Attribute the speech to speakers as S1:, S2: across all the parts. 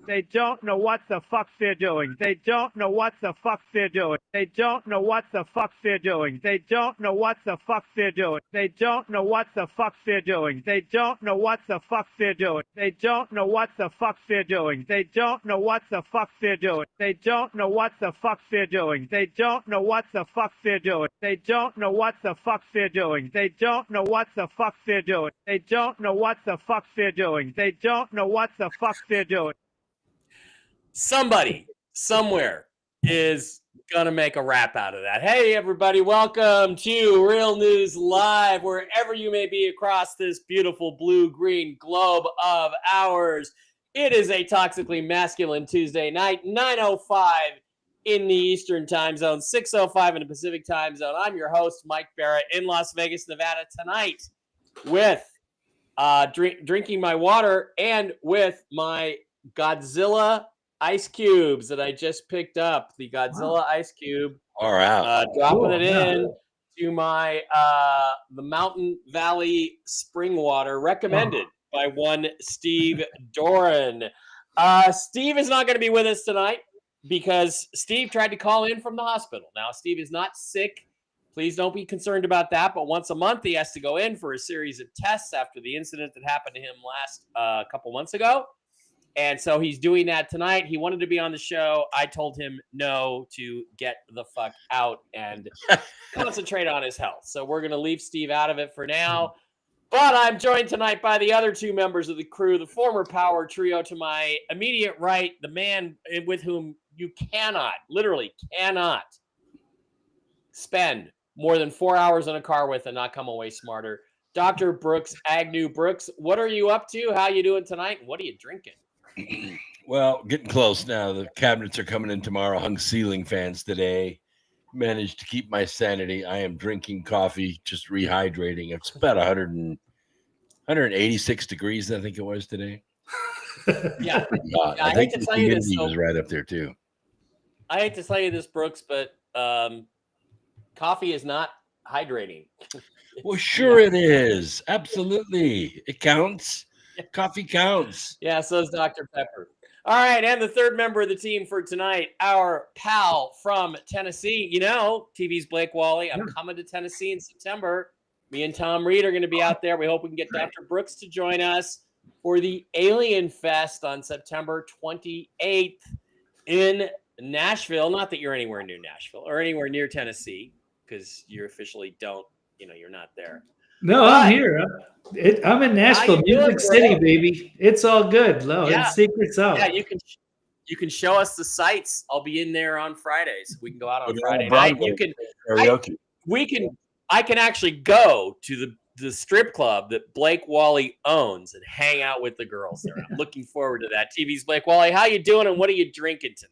S1: They don't know what the fuck they're doing. They don't know what the fuck they're doing. They don't know what the fuck they're doing. They don't know what the fuck they're doing. They don't know what the fuck they're doing. They don't know what the fuck they're doing. They don't know what the fuck they're doing. They don't know what the fuck they're doing. They don't know what the fuck they're doing. They don't know what the fuck they're doing. They don't know what the fuck they're doing. They don't know what the fuck they're doing. They don't know what the fuck they're doing. They don't know what the fuck they're doing.
S2: Somebody, somewhere is going to make a rap out of that. Hey, everybody, welcome to Real News Live, wherever you may be across this beautiful blue-green globe of ours. It is a Toxically Masculine Tuesday night, 9:05 in the Eastern time zone, 6:05 in the Pacific time zone. I'm your host, Mike Bara, in Las Vegas, Nevada, tonight with drinking my water and with my Godzilla ice cubes that I just picked up. The Godzilla ice cube.
S3: All right.
S2: Dropping it in to my the Mountain Valley spring water, recommended by one Steve Doran. Steve is not going to be with us tonight because Steve tried to call in from the hospital. Now, Steve is not sick. Please don't be concerned about that. But once a month, he has to go in for a series of tests after the incident that happened to him last couple months ago. And so he's doing that tonight. He wanted to be on the show. I told him no, to get the fuck out and concentrate on his health. So we're going to leave Steve out of it for now. But I'm joined tonight by the other two members of the crew, the former power trio to my immediate right, the man with whom you cannot, literally cannot spend more than 4 hours in a car with and not come away smarter. Dr. Brooks Agnew. Brooks, what are you up to? How you doing tonight? And what are you drinking?
S3: Well, getting close now. The cabinets are coming in tomorrow. Hung ceiling fans today. Managed to keep my sanity. I am drinking coffee, just rehydrating. It's about 186 degrees, I think it was today.
S2: Yeah.
S3: I think the humidity was right up there too.
S2: I hate to tell you this, Brooks, but coffee is not hydrating.
S3: Well, sure it is. Absolutely. It counts. Coffee counts.
S2: Yeah, so is Dr. Pepper. All right, and the third member of the team for tonight, our pal from Tennessee. You know, TV's Blake Wally. I'm coming to Tennessee in September. Me and Tom Reed are going to be out there. We hope we can get Dr. Brooks to join us for the Alien Fest on September 28th in Nashville. Not that you're anywhere near Nashville or anywhere near Tennessee, because you officially don't, you're not there.
S4: No, I'm here. I'm in Nashville, Music City, baby. It's all good. No, it's secrets out.
S2: Yeah, you can show us the sites. I'll be in there on Fridays. We can go out on Friday night. You can karaoke. I can actually go to the strip club that Blake Wally owns and hang out with the girls there. I'm looking forward to that. TV's Blake Wally. How you doing and what are you drinking tonight?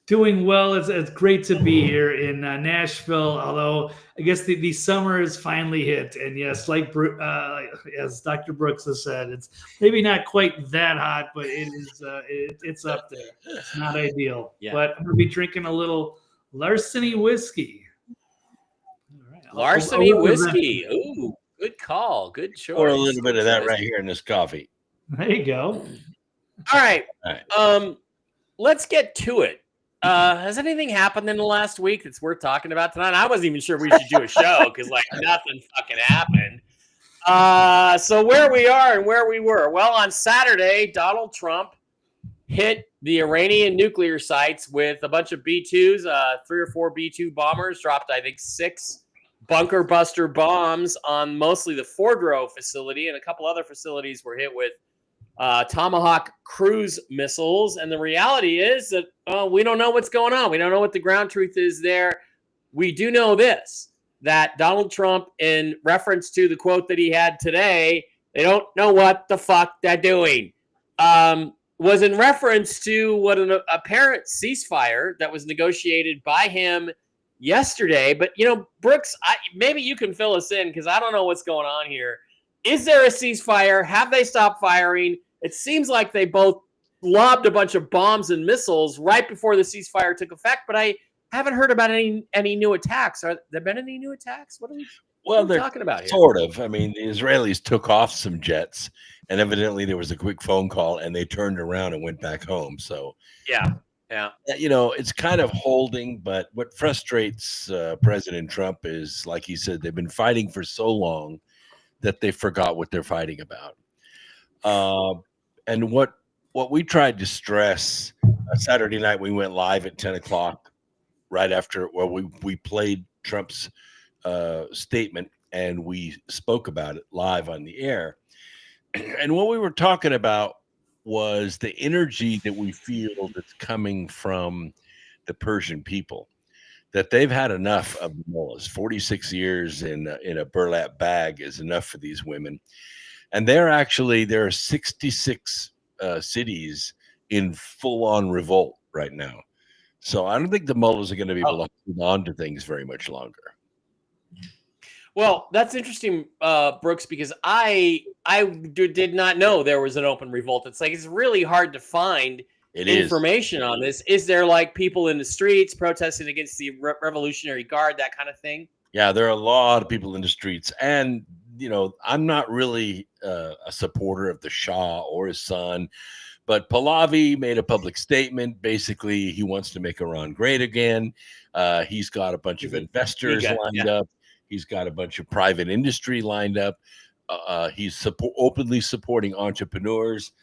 S4: Doing well. It's great to be here in Nashville, although I guess the summer has finally hit. And yes, as Dr. Brooks has said, it's maybe not quite that hot, but it is. It's up there. It's not ideal. Yeah. But I'm going to be drinking a little Larceny whiskey.
S2: All right. Larceny whiskey. Ooh, good call. Good choice.
S3: Or a little bit of that right here in this coffee.
S4: There you go.
S2: All right. Let's get to it. Has anything happened in the last week that's worth talking about tonight? I wasn't even sure we should do a show because nothing fucking happened. So where we are and where we were. Well, on Saturday, Donald Trump hit the Iranian nuclear sites with a bunch of B-2s, 3 or 4 B-2 bombers, dropped, I think, 6 bunker buster bombs on mostly the Fordrow facility, and a couple other facilities were hit with Tomahawk cruise missiles. And the reality is that we don't know what's going on. We don't know what the ground truth is there. We do know this, that Donald Trump, in reference to the quote that he had today, they don't know what the fuck they're doing, was in reference to what an apparent ceasefire that was negotiated by him yesterday. But, Brooks, maybe you can fill us in, because I don't know what's going on here. Is there a ceasefire? Have they stopped firing? It seems like they both lobbed a bunch of bombs and missiles right before the ceasefire took effect, but I haven't heard about any new attacks. Are there been any new attacks? What are we talking about here?
S3: Sort of. I mean, the Israelis took off some jets, and evidently there was a quick phone call, and they turned around and went back home. So
S2: yeah,
S3: it's kind of holding. But what frustrates President Trump is, like he said, they've been fighting for so long that they forgot what they're fighting about. And what we tried to stress Saturday night, we went live at 10 o'clock right after, we played Trump's statement, and we spoke about it live on the air. And what we were talking about was the energy that we feel that's coming from the Persian people, that they've had enough of the mullahs. 46 years in a burlap bag is enough for these women. And there are 66 cities in full-on revolt right now. So I don't think the mullahs are going to be able to hold on to things very much longer.
S2: Well, that's interesting, Brooks, because I did not know there was an open revolt. It's really hard to find information on this. Is there people in the streets protesting against the Revolutionary Guard, that kind of thing?
S3: Yeah, there are a lot of people in the streets. And, I'm not really a supporter of the Shah or his son, but Pahlavi made a public statement. Basically, he wants to make Iran great again. He's got a bunch of investors lined up. He's got a bunch of private industry lined up. He's openly supporting entrepreneurs.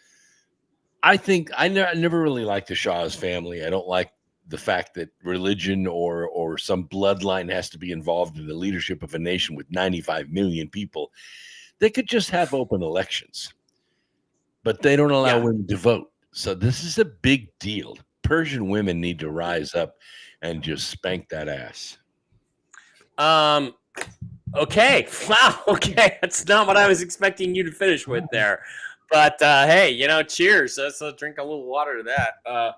S3: I think I never really liked the Shah's family. I don't like the fact that religion or some bloodline has to be involved in the leadership of a nation with 95 million people. They could just have open elections, but they don't allow women to vote. So this is a big deal. Persian women need to rise up and just spank that ass.
S2: Okay. Wow. Okay. That's not what I was expecting you to finish with there. But hey, cheers. Let's drink a little water to that.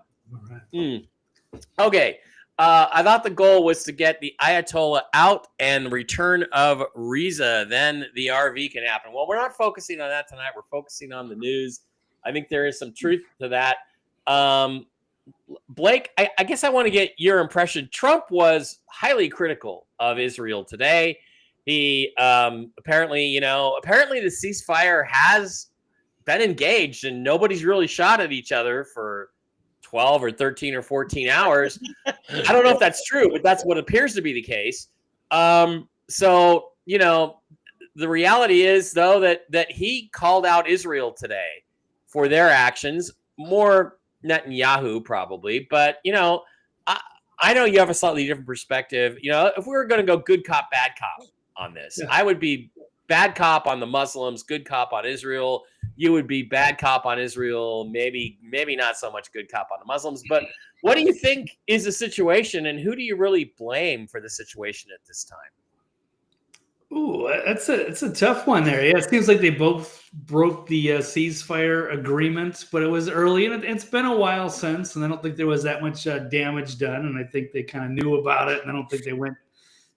S2: Okay. I thought the goal was to get the Ayatollah out and return of Reza. Then the RV can happen. Well, we're not focusing on that tonight. We're focusing on the news. I think there is some truth to that. Blake, I guess I want to get your impression. Trump was highly critical of Israel today. He apparently the ceasefire has been engaged and nobody's really shot at each other for 12 or 13 or 14 hours. I don't know if that's true, but that's what appears to be the case. So, the reality is, though, that he called out Israel today for their actions, more Netanyahu probably. But, I know you have a slightly different perspective. If we were going to go good cop, bad cop on this, I would be bad cop on the Muslims, good cop on Israel. You would be bad cop on Israel, maybe not so much good cop on the Muslims. But what do you think is the situation, and who do you really blame for the situation at this time?
S4: Ooh, it's a tough one there. Yeah, it seems like they both broke the ceasefire agreement, but it was early, and it's been a while since, and I don't think there was that much damage done, and I think they kind of knew about it, and I don't think they went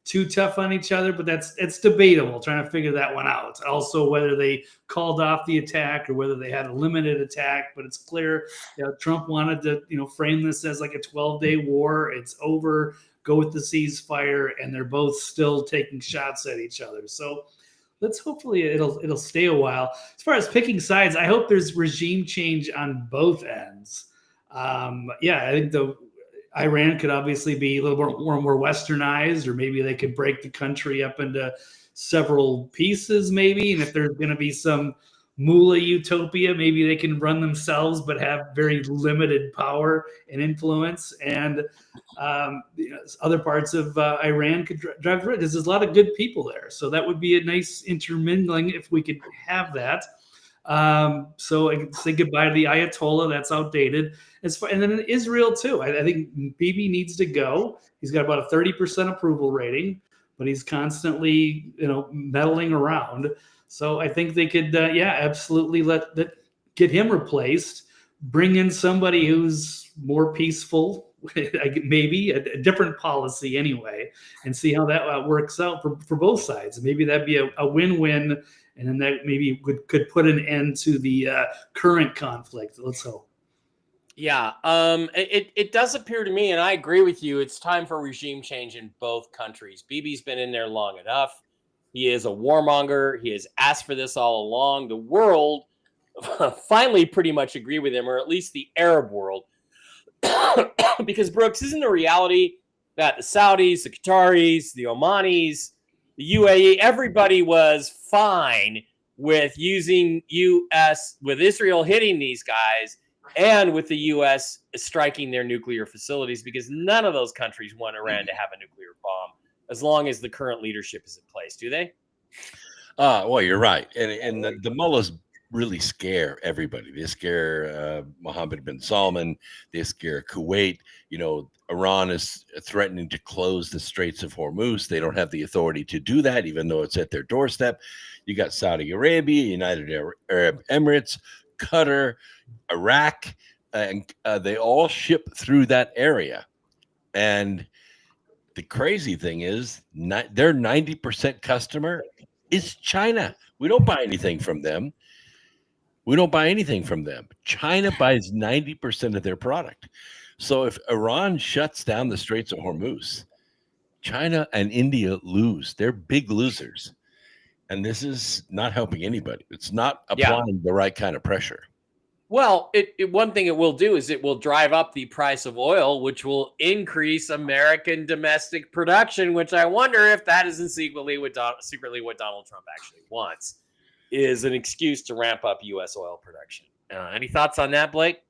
S4: too tough on each other, but it's debatable, trying to figure that one out. Also, whether they called off the attack or whether they had a limited attack, but it's clear Trump wanted to frame this as like a 12-day war. It's over, go with the ceasefire, and they're both still taking shots at each other. So let's hopefully it'll stay a while. As far as picking sides, I hope there's regime change on both ends. I think Iran could obviously be a little more westernized, or maybe they could break the country up into several pieces, maybe. And if there's going to be some mullah utopia. Maybe they can run themselves, but have very limited power and influence. And other parts of Iran could drive through it. There's a lot of good people there. So that would be a nice intermingling if we could have that. So I can say goodbye to the Ayatollah. That's outdated. And then in Israel too. I think Bibi needs to go. He's got about a 30% approval rating, but he's constantly, meddling around. So I think they could, absolutely get him replaced. Bring in somebody who's more peaceful, maybe a different policy anyway, and see how that works out for both sides. Maybe that'd be a win-win. And then that maybe could put an end to the current conflict. Let's hope.
S2: Yeah, it does appear to me, and I agree with you, it's time for regime change in both countries. Bibi's been in there long enough. He is a warmonger. He has asked for this all along. The world finally pretty much agree with him, or at least the Arab world. Because, Brooks, isn't the reality that the Saudis, the Qataris, the Omanis, the UAE, everybody was fine with using with Israel hitting these guys and with the U.S. striking their nuclear facilities, because none of those countries want Iran to have a nuclear bomb as long as the current leadership is in place, do they?
S3: Well, you're right. And the mullahs really scare everybody. They scare Mohammed bin Salman. They scare Kuwait. Iran is threatening to close the Straits of Hormuz. They don't have the authority to do that, even though it's at their doorstep. You got Saudi Arabia, United Arab Emirates, Qatar, Iraq, and they all ship through that area. And the crazy thing is, their 90% customer is China. We don't buy anything from them. China buys 90% of their product. So if Iran shuts down the Straits of Hormuz, China and India lose. They're big losers. And this is not helping anybody. It's not applying the right kind of pressure.
S2: Well, one thing it will do is it will drive up the price of oil, which will increase American domestic production, which I wonder if that isn't secretly what Donald Trump actually wants, is an excuse to ramp up U.S. oil production. Any thoughts on that, Blake?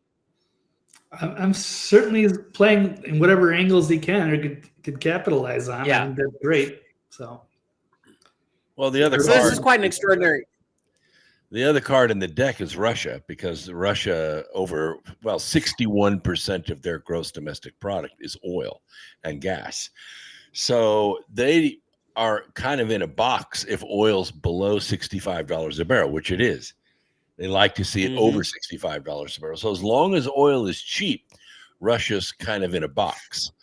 S4: I'm certainly playing in whatever angles he can or could capitalize on.
S2: Yeah.
S4: I think that's great. So,
S3: well, this
S2: is quite an extraordinary.
S3: The other card in the deck is Russia, because Russia 61% of their gross domestic product is oil and gas. So they are kind of in a box if oil's below $65 a barrel, which it is. They like to see it over $65 a barrel. So as long as oil is cheap, Russia's kind of in a box.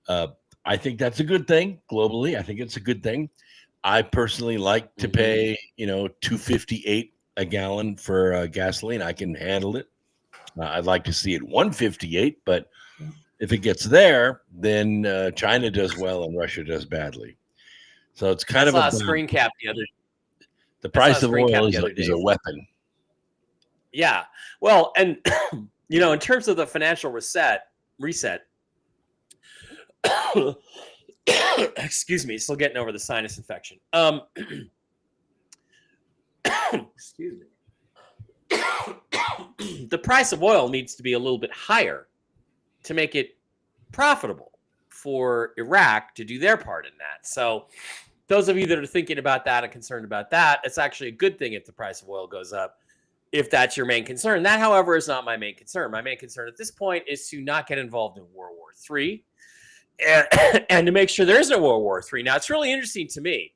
S3: I think that's a good thing globally. I think it's a good thing. I personally like to pay, $2.58 a gallon for gasoline. I can handle it. I'd like to see it $1.58, but if it gets there, then China does well and Russia does badly. So it's kind of a
S2: screen cap the other.
S3: The price of oil is a weapon.
S2: Yeah. Well, and in terms of the financial reset. Excuse me, still getting over the sinus infection. Excuse me. The price of oil needs to be a little bit higher to make it profitable for Iraq to do their part in that. So those of you that are thinking about that and concerned about that, it's actually a good thing if the price of oil goes up, if that's your main concern. That, however, is not my main concern. My main concern at this point is to not get involved in World War III and to make sure there is no World War III. Now, it's really interesting to me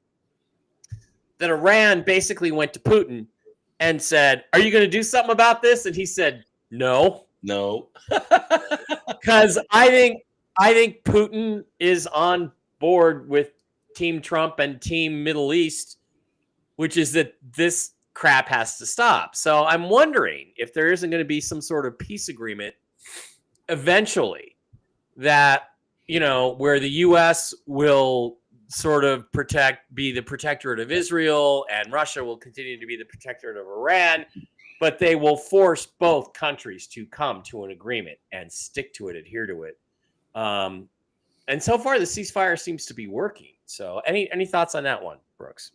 S2: that Iran basically went to Putin and said, "Are you going to do something about this?" And he said, "No." Because I think Putin is on board with Team Trump and Team Middle East, which is that this crap has to stop. So I'm wondering if there isn't going to be some sort of peace agreement eventually that, where the U.S. will sort of be the protectorate of Israel and Russia will continue to be the protectorate of Iran, but they will force both countries to come to an agreement and stick to it, adhere to it. And so far, the ceasefire seems to be working. So any thoughts on that one, Brooks?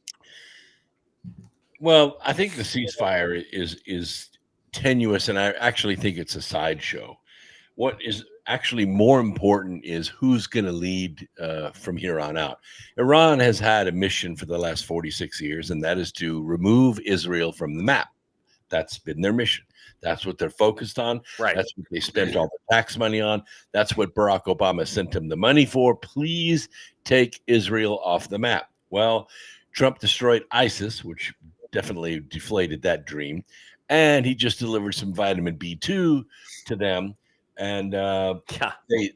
S3: Well, I think the ceasefire is tenuous, and I actually think it's a sideshow. What is actually more important is who's going to lead from here on out. Iran has had a mission for the last 46 years, and that is to remove Israel from the map. That's been their mission. That's what they're focused on.
S2: Right.
S3: That's what they spent all the tax money on. That's what Barack Obama sent them the money for. Please take Israel off the map. Well, Trump destroyed ISIS, which definitely deflated that dream. And he just delivered some vitamin B2 to them. And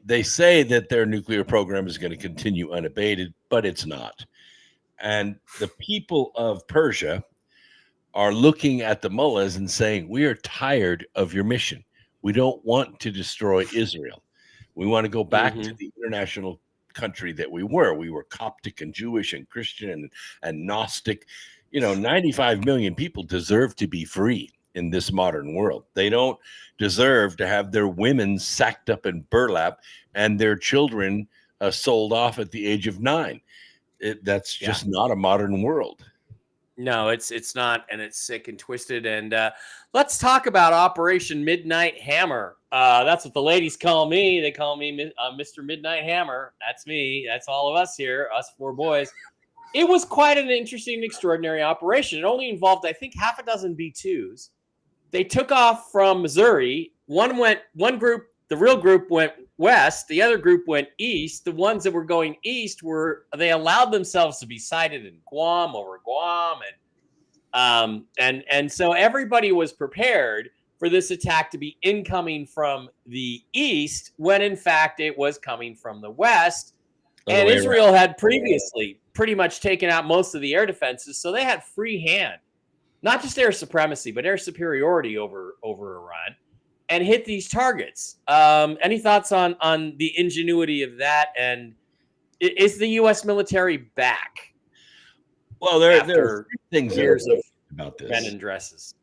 S3: they say that their nuclear program is going to continue unabated, but it's not. And the people of Persia are looking at the mullahs and saying, we are tired of your mission. We don't want to destroy Israel. We want to go back to the international country that we were. We were Coptic and Jewish and Christian and Gnostic. 95 million people deserve to be free in this modern world. They don't deserve to have their women sacked up in burlap and their children sold off at the age of 9. That's just not a modern world.
S2: No, it's not, and it's sick and twisted. And let's talk about Operation Midnight Hammer. That's what the ladies call me. They call me Mr. Midnight Hammer. That's me. That's all of us here, us 4 boys. It was quite an interesting, extraordinary operation. It only involved, I think, half a dozen B-2s. They took off from Missouri. One group, the real group went west. The other group went east. The ones that were going east they allowed themselves to be sighted in Guam, over Guam. And so everybody was prepared for this attack to be incoming from the east when in fact it was coming from the west. And Israel had previously pretty much taken out most of the air defenses. So they had free hand, not just air supremacy, but air superiority over Iran, and hit these targets. Any thoughts on the ingenuity of that? And is the U.S. military back?
S3: Well, there are things
S2: years of
S3: about this.
S2: Men in dresses.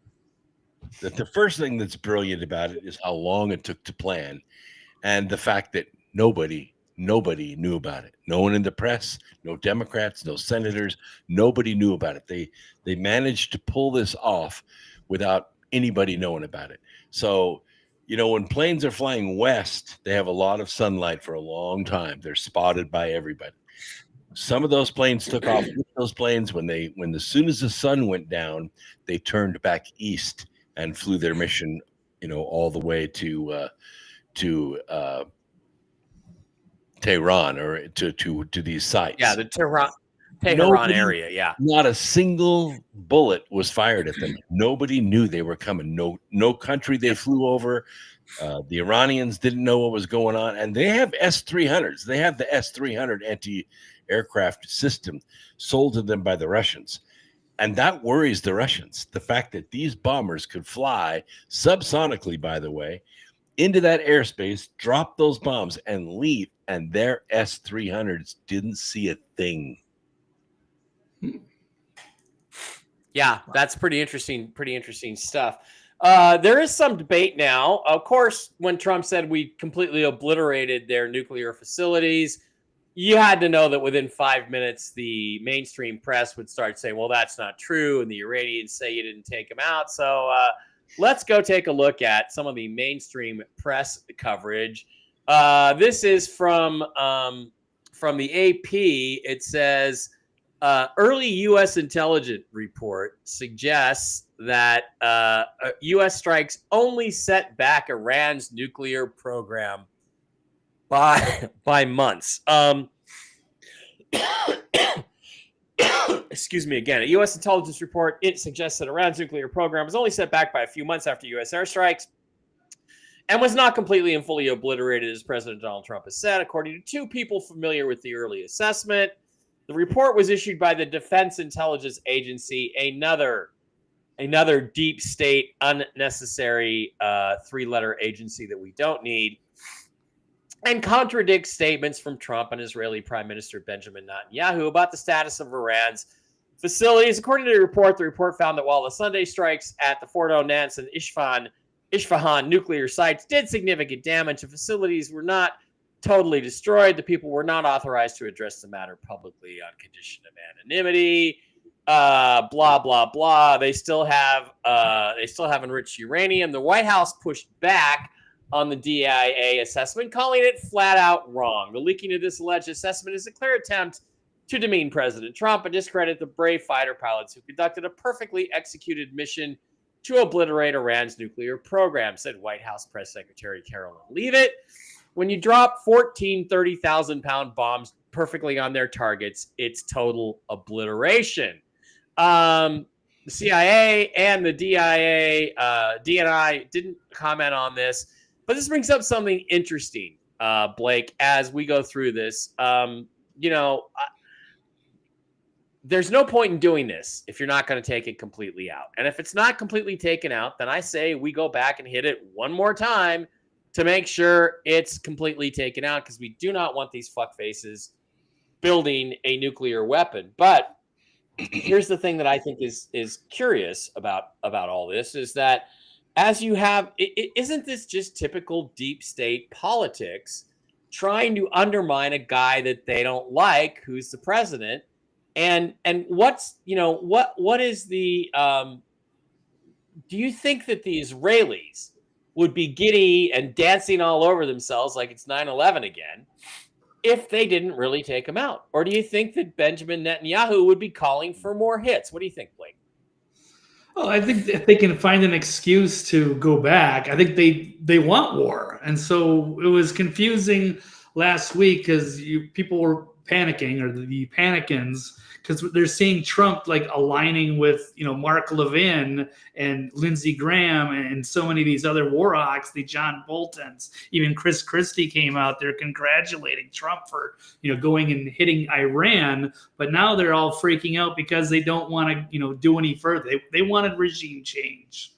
S3: The first thing that's brilliant about it is how long it took to plan, and the fact that nobody knew about it. No one in the press, no Democrats, no senators, nobody knew about it. They managed to pull this off without anybody knowing about it. So, when planes are flying west, they have a lot of sunlight for a long time. They're spotted by everybody. Some of those planes took off with those planes as soon as the sun went down, they turned back east and flew their mission, all the way to Tehran or to these sites.
S2: Yeah, the Tehran area. Yeah,
S3: not a single bullet was fired at them. Nobody knew they were coming. No country they flew over. The Iranians didn't know what was going on, and they have S-300s. They have the S-300 anti-aircraft system sold to them by the Russians, and that worries the Russians. The fact that these bombers could fly subsonically, by the way, into that airspace, drop those bombs, and leave, and their S-300s didn't see a thing.
S2: Yeah, that's pretty interesting stuff. There is some debate now. Of course, when Trump said we completely obliterated their nuclear facilities, you had to know that within 5 minutes, the mainstream press would start saying, well, that's not true. And the Iranians say you didn't take them out. So let's go take a look at some of the mainstream press coverage. This is from the AP. It says, early U.S. intelligence report suggests that U.S. strikes only set back Iran's nuclear program by months. Excuse me again. A U.S. intelligence report, it suggests that Iran's nuclear program was only set back by a few months after U.S. airstrikes and was not completely and fully obliterated, as President Donald Trump has said, according to 2 people familiar with the early assessment. The report was issued by the Defense Intelligence Agency, another deep state, unnecessary 3-letter agency that we don't need, and contradicts statements from Trump and Israeli Prime Minister Benjamin Netanyahu about the status of Iran's facilities. According to the report found that while the Sunday strikes at the Fordo, Nance, and Isfahan nuclear sites did significant damage, the facilities were not totally destroyed. The people were not authorized to address the matter publicly on condition of anonymity. blah blah blah. They still have enriched uranium. The White House pushed back on the DIA assessment, calling it flat out wrong. The leaking of this alleged assessment is a clear attempt to demean President Trump and discredit the brave fighter pilots who conducted a perfectly executed mission to obliterate Iran's nuclear program, said White House Press Secretary Carolyn Leavitt. When you drop 14 30,000-pound bombs perfectly on their targets, it's total obliteration. The CIA and the DIA, DNI didn't comment on this, but this brings up something interesting, Blake, as we go through this. There's no point in doing this if you're not going to take it completely out. And if it's not completely taken out, then I say we go back and hit it one more time to make sure it's completely taken out, because we do not want these fuckfaces building a nuclear weapon. But here's the thing that I think is curious about all this is that as you have, isn't this just typical deep state politics trying to undermine a guy that they don't like, who's the president? And what's, what is the, do you think that the Israelis would be giddy and dancing all over themselves like it's 9/11 again if they didn't really take him out? Or do you think that Benjamin Netanyahu would be calling for more hits? What do you think, Blake?
S4: Well, I think if they can find an excuse to go back, I think they want war. And so it was confusing last week because people were panicking, or the panicans, because they're seeing Trump like aligning with Mark Levin and Lindsey Graham and so many of these other war hawks, the John Boltons. Even Chris Christie came out there congratulating Trump for going and hitting Iran, but now they're all freaking out because they don't want to do any further. They wanted regime change,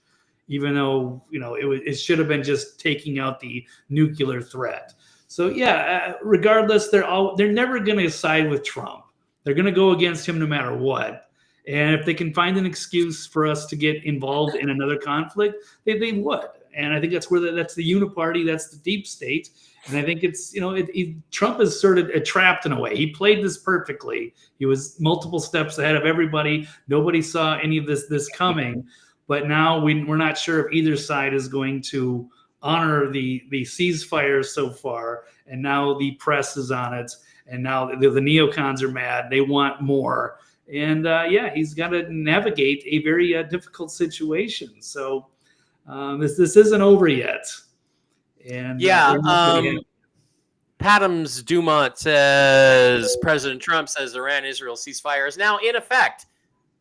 S4: even though it should have been just taking out the nuclear threat. So yeah, regardless, they're never going to side with Trump. They're going to go against him no matter what. And if they can find an excuse for us to get involved in another conflict, they would. And I think that's where that's the uniparty, that's the deep state. And I think it's Trump is sort of trapped in a way. He played this perfectly. He was multiple steps ahead of everybody. Nobody saw any of this coming. But now we're not sure if either side is going to honor the ceasefire so far, and now the press is on it, and now the neocons are mad. They want more, and he's got to navigate a very difficult situation. So this isn't over yet. And
S2: Patams Dumont says President Trump says Iran-Israel ceasefire is now in effect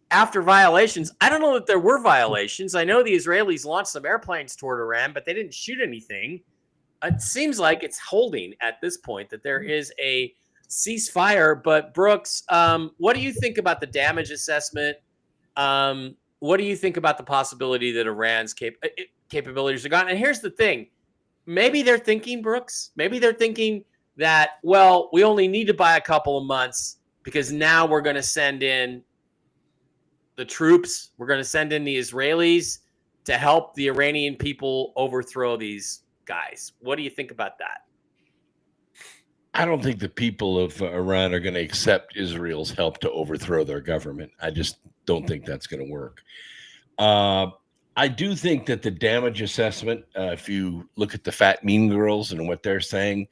S2: after violations. I don't know that there were violations. I know the Israelis launched some airplanes toward Iran, but they didn't shoot anything. It seems like it's holding at this point, that there is a ceasefire. But Brooks, what do you think about the damage assessment? What do you think about the possibility that Iran's capabilities are gone? And here's the thing. Maybe they're thinking, Brooks, that, well, we only need to buy a couple of months because now we're going to send in the troops. We're going to send in the Israelis to help the Iranian people overthrow these guys. What do you think about that?
S3: I don't think the people of Iran are going to accept Israel's help to overthrow their government. I just don't think that's going to work. I do think that the damage assessment, if you look at the fat mean girls and what they're saying,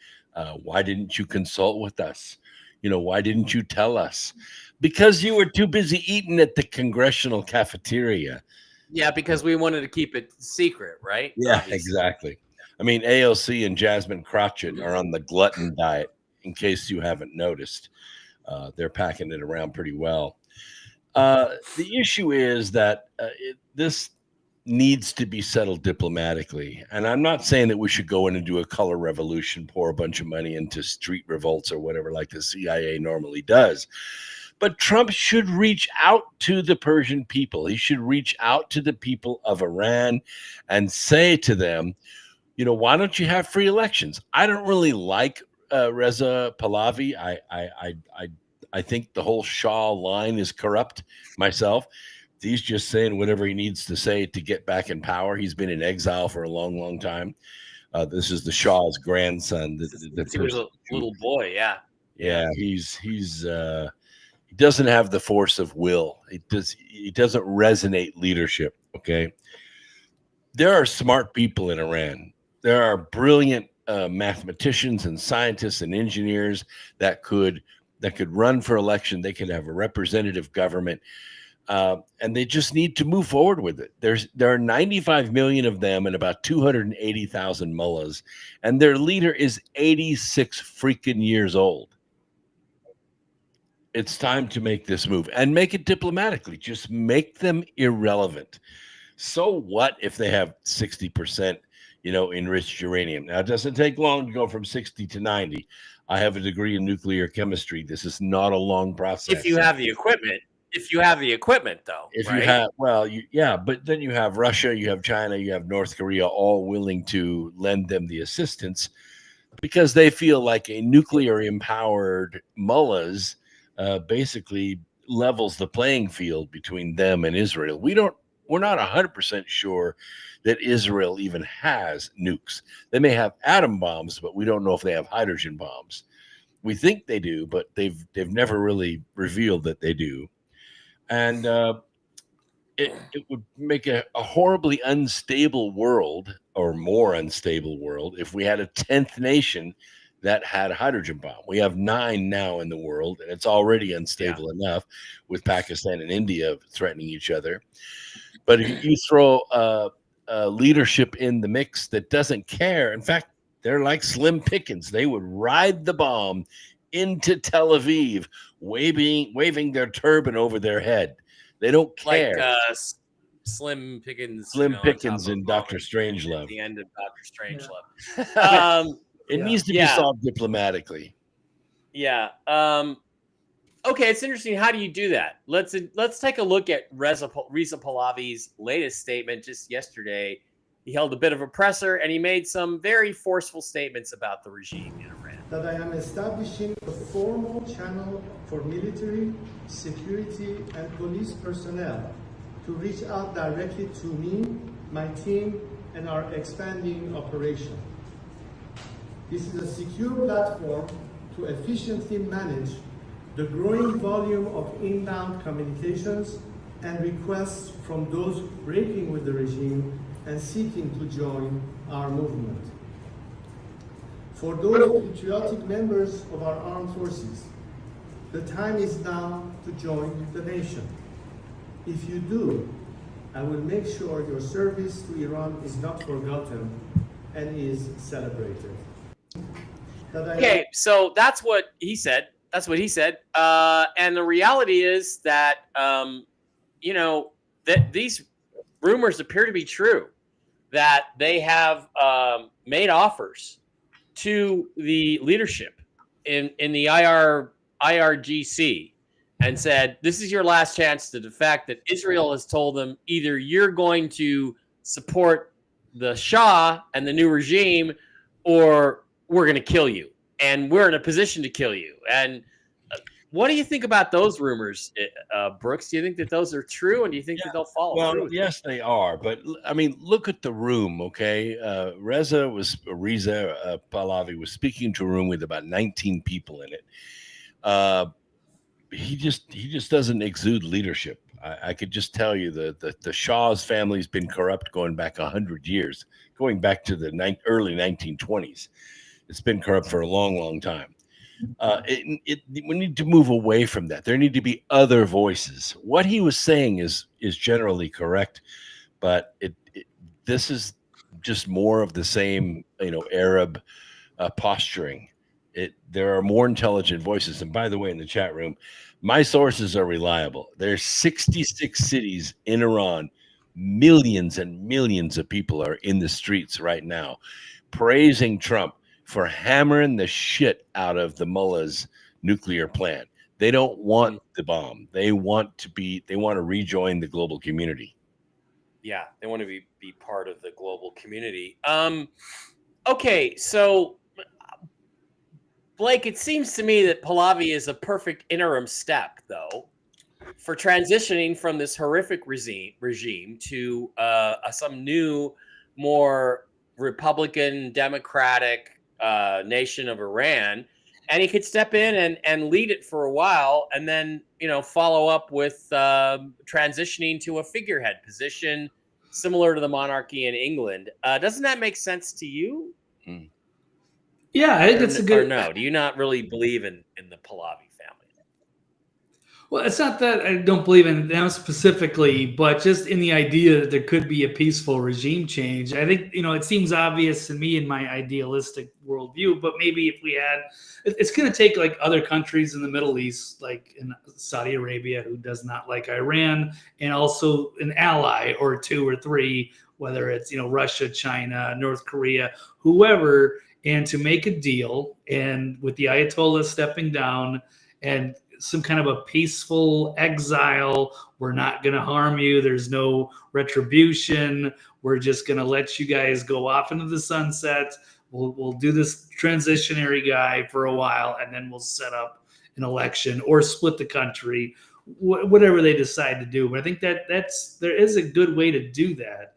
S3: why didn't you consult with us? Why didn't you tell us? Because you were too busy eating at the congressional cafeteria.
S2: Yeah, because we wanted to keep it secret, right?
S3: Yeah, obviously. Exactly. I mean, AOC and Jasmine Crotchet are on the glutton diet, in case you haven't noticed. They're packing it around pretty well. The issue is that this needs to be settled diplomatically. And I'm not saying that we should go in and do a color revolution, pour a bunch of money into street revolts or whatever, like the CIA normally does. But Trump should reach out to the Persian people. He should reach out to the people of Iran and say to them, why don't you have free elections? I don't really like Reza Pahlavi. I think the whole Shah line is corrupt myself. He's just saying whatever he needs to say to get back in power. He's been in exile for a long, long time. This is the Shah's grandson.
S2: He was a little boy, yeah.
S3: Yeah, he's doesn't have the force of will. It doesn't resonate leadership. Okay. There are smart people in Iran. There are brilliant mathematicians and scientists and engineers that could run for election. They could have a representative government, and they just need to move forward with it. There are 95 million of them and about 280,000 mullahs, and their leader is 86 freaking years old. It's time to make this move and make it diplomatically. Just make them irrelevant. So what if they have 60%, enriched uranium? Now, it doesn't take long to go from 60 to 90. I have a degree in nuclear chemistry. This is not a long process.
S2: If you have the equipment. If you have the equipment, though.
S3: If
S2: right?
S3: you have, but then you have Russia, you have China, you have North Korea, all willing to lend them the assistance because they feel like a nuclear empowered mullahs basically levels the playing field between them and Israel. We're not 100% sure that Israel even has nukes. They may have atom bombs, but we don't know if they have hydrogen bombs. We think they do, but they've never really revealed that they do. And it would make a horribly unstable world, or more unstable world, if we had a 10th nation that had a hydrogen bomb. We have 9 now in the world, and it's already unstable enough with Pakistan and India threatening each other. But if you throw leadership in the mix that doesn't care, in fact, they're like Slim Pickens. They would ride the bomb into Tel Aviv, waving their turban over their head. They don't care.
S2: Like Slim Pickens.
S3: Slim Pickens in Dr. Strangelove.
S2: At the end of Dr. Strangelove.
S3: It needs to be solved diplomatically.
S2: Yeah. Okay, it's interesting. How do you do that? Let's take a look at Reza Pahlavi's latest statement just yesterday. He held a bit of a presser, and he made some very forceful statements about the regime in Iran.
S5: That I am establishing a formal channel for military, security, and police personnel to reach out directly to me, my team, and our expanding operation. This is a secure platform to efficiently manage the growing volume of inbound communications and requests from those breaking with the regime and seeking to join our movement. For those patriotic members of our armed forces, the time is now to join the nation. If you do, I will make sure your service to Iran is not forgotten and is celebrated.
S2: Okay, so that's what he said. That's what he said. And the reality is that, that these rumors appear to be true, that they have made offers to the leadership in the IRGC and said, this is your last chance to defect, that Israel has told them either you're going to support the Shah and the new regime or we're going to kill you. And we're in a position to kill you. And what do you think about those rumors, Brooks? Do you think that those are true, and do you think that they'll follow through?
S3: Well, yes, they are. But I mean, look at the room, okay? Reza Pahlavi was speaking to a room with about 19 people in it. He just doesn't exude leadership. I could just tell you that the Shah's family's been corrupt going back 100 years, going back to the early 1920s. It's been corrupt for a long, long time. We need to move away from that. There need to be other voices. What he was saying is generally correct, but this is just more of the same, Arab posturing. There are more intelligent voices. And by the way, in the chat room, my sources are reliable. There's 66 cities in Iran. Millions and millions of people are in the streets right now praising Trump for hammering the shit out of the mullah's nuclear plant. They don't want the bomb. They want to rejoin the global community.
S2: Yeah, they want to be part of the global community. Okay, so Blake, it seems to me that Pahlavi is a perfect interim step, though, for transitioning from this horrific regime to some new, more Republican, democratic nation of Iran. and he could step in and lead it for a while, and then follow up with transitioning to a figurehead position similar to the monarchy in England. Doesn't that make sense to you?
S4: Yeah, I think
S2: Or,
S4: it's a good.
S2: or no? Do you not really believe in the Pahlavi family?
S4: Well, it's not that I don't believe in them specifically, but just in the idea that there could be a peaceful regime change. I think, it seems obvious to me in my idealistic worldview, but maybe if we had, it's going to take like other countries in the Middle East, like in Saudi Arabia, who does not like Iran, and also an ally or two or three, whether it's, Russia, China, North Korea, whoever, and to make a deal. And with the Ayatollah stepping down and some kind of a peaceful exile. We're not going to harm you. There's no retribution. We're just going to let you guys go off into the sunset. We'll do this transitionary guy for a while, and then we'll set up an election or split the country, whatever they decide to do. But I think there is a good way to do that.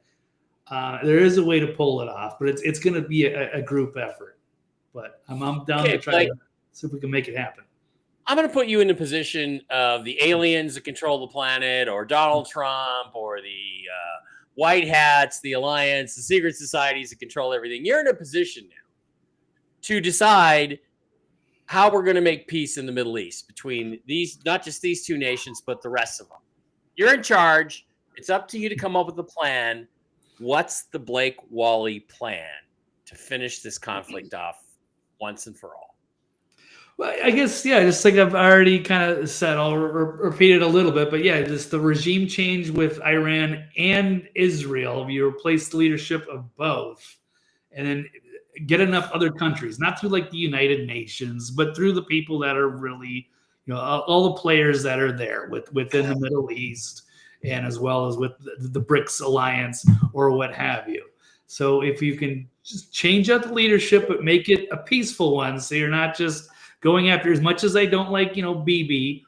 S4: There is a way to pull it off, but it's going to be a group effort. But I'm down to try to see if we can make it happen.
S2: I'm going to put you in the position of the aliens that control the planet, or Donald Trump, or the white hats, the alliance, the secret societies that control everything. You're in a position now to decide how we're going to make peace in the Middle East between these, not just these two nations, but the rest of them. You're in charge. It's up to you to come up with a plan. What's the Blake Wally plan to finish this conflict off once and for all?
S4: Well, I guess, just like I've already kind of said, I'll repeat it a little bit, but just the regime change with Iran and Israel. You replace the leadership of both, and then get enough other countries, not through like the United Nations, but through the people that are really, all the players that are there within the Middle East, and as well as with the BRICS alliance or what have you. So if you can just change out the leadership, but make it a peaceful one, so you're not just going after, as much as I don't like, Bibi,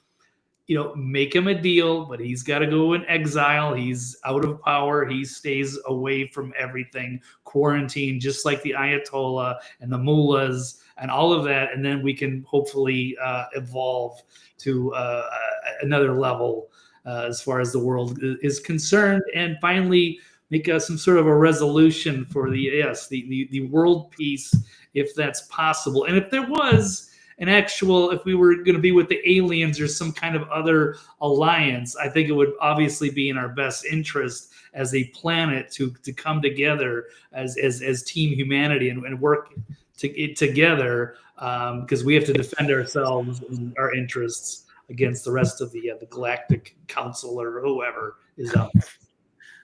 S4: make him a deal, but he's got to go in exile. He's out of power. He stays away from everything, quarantined, just like the Ayatollah and the mullahs and all of that. And then we can hopefully evolve to another level as far as the world is concerned, and finally make some sort of a resolution for the world peace, if that's possible. And if there was if we were going to be with the aliens or some kind of other alliance, I think it would obviously be in our best interest as a planet to come together as team humanity and work together, because we have to defend ourselves and our interests against the rest of the Galactic Council or whoever is up.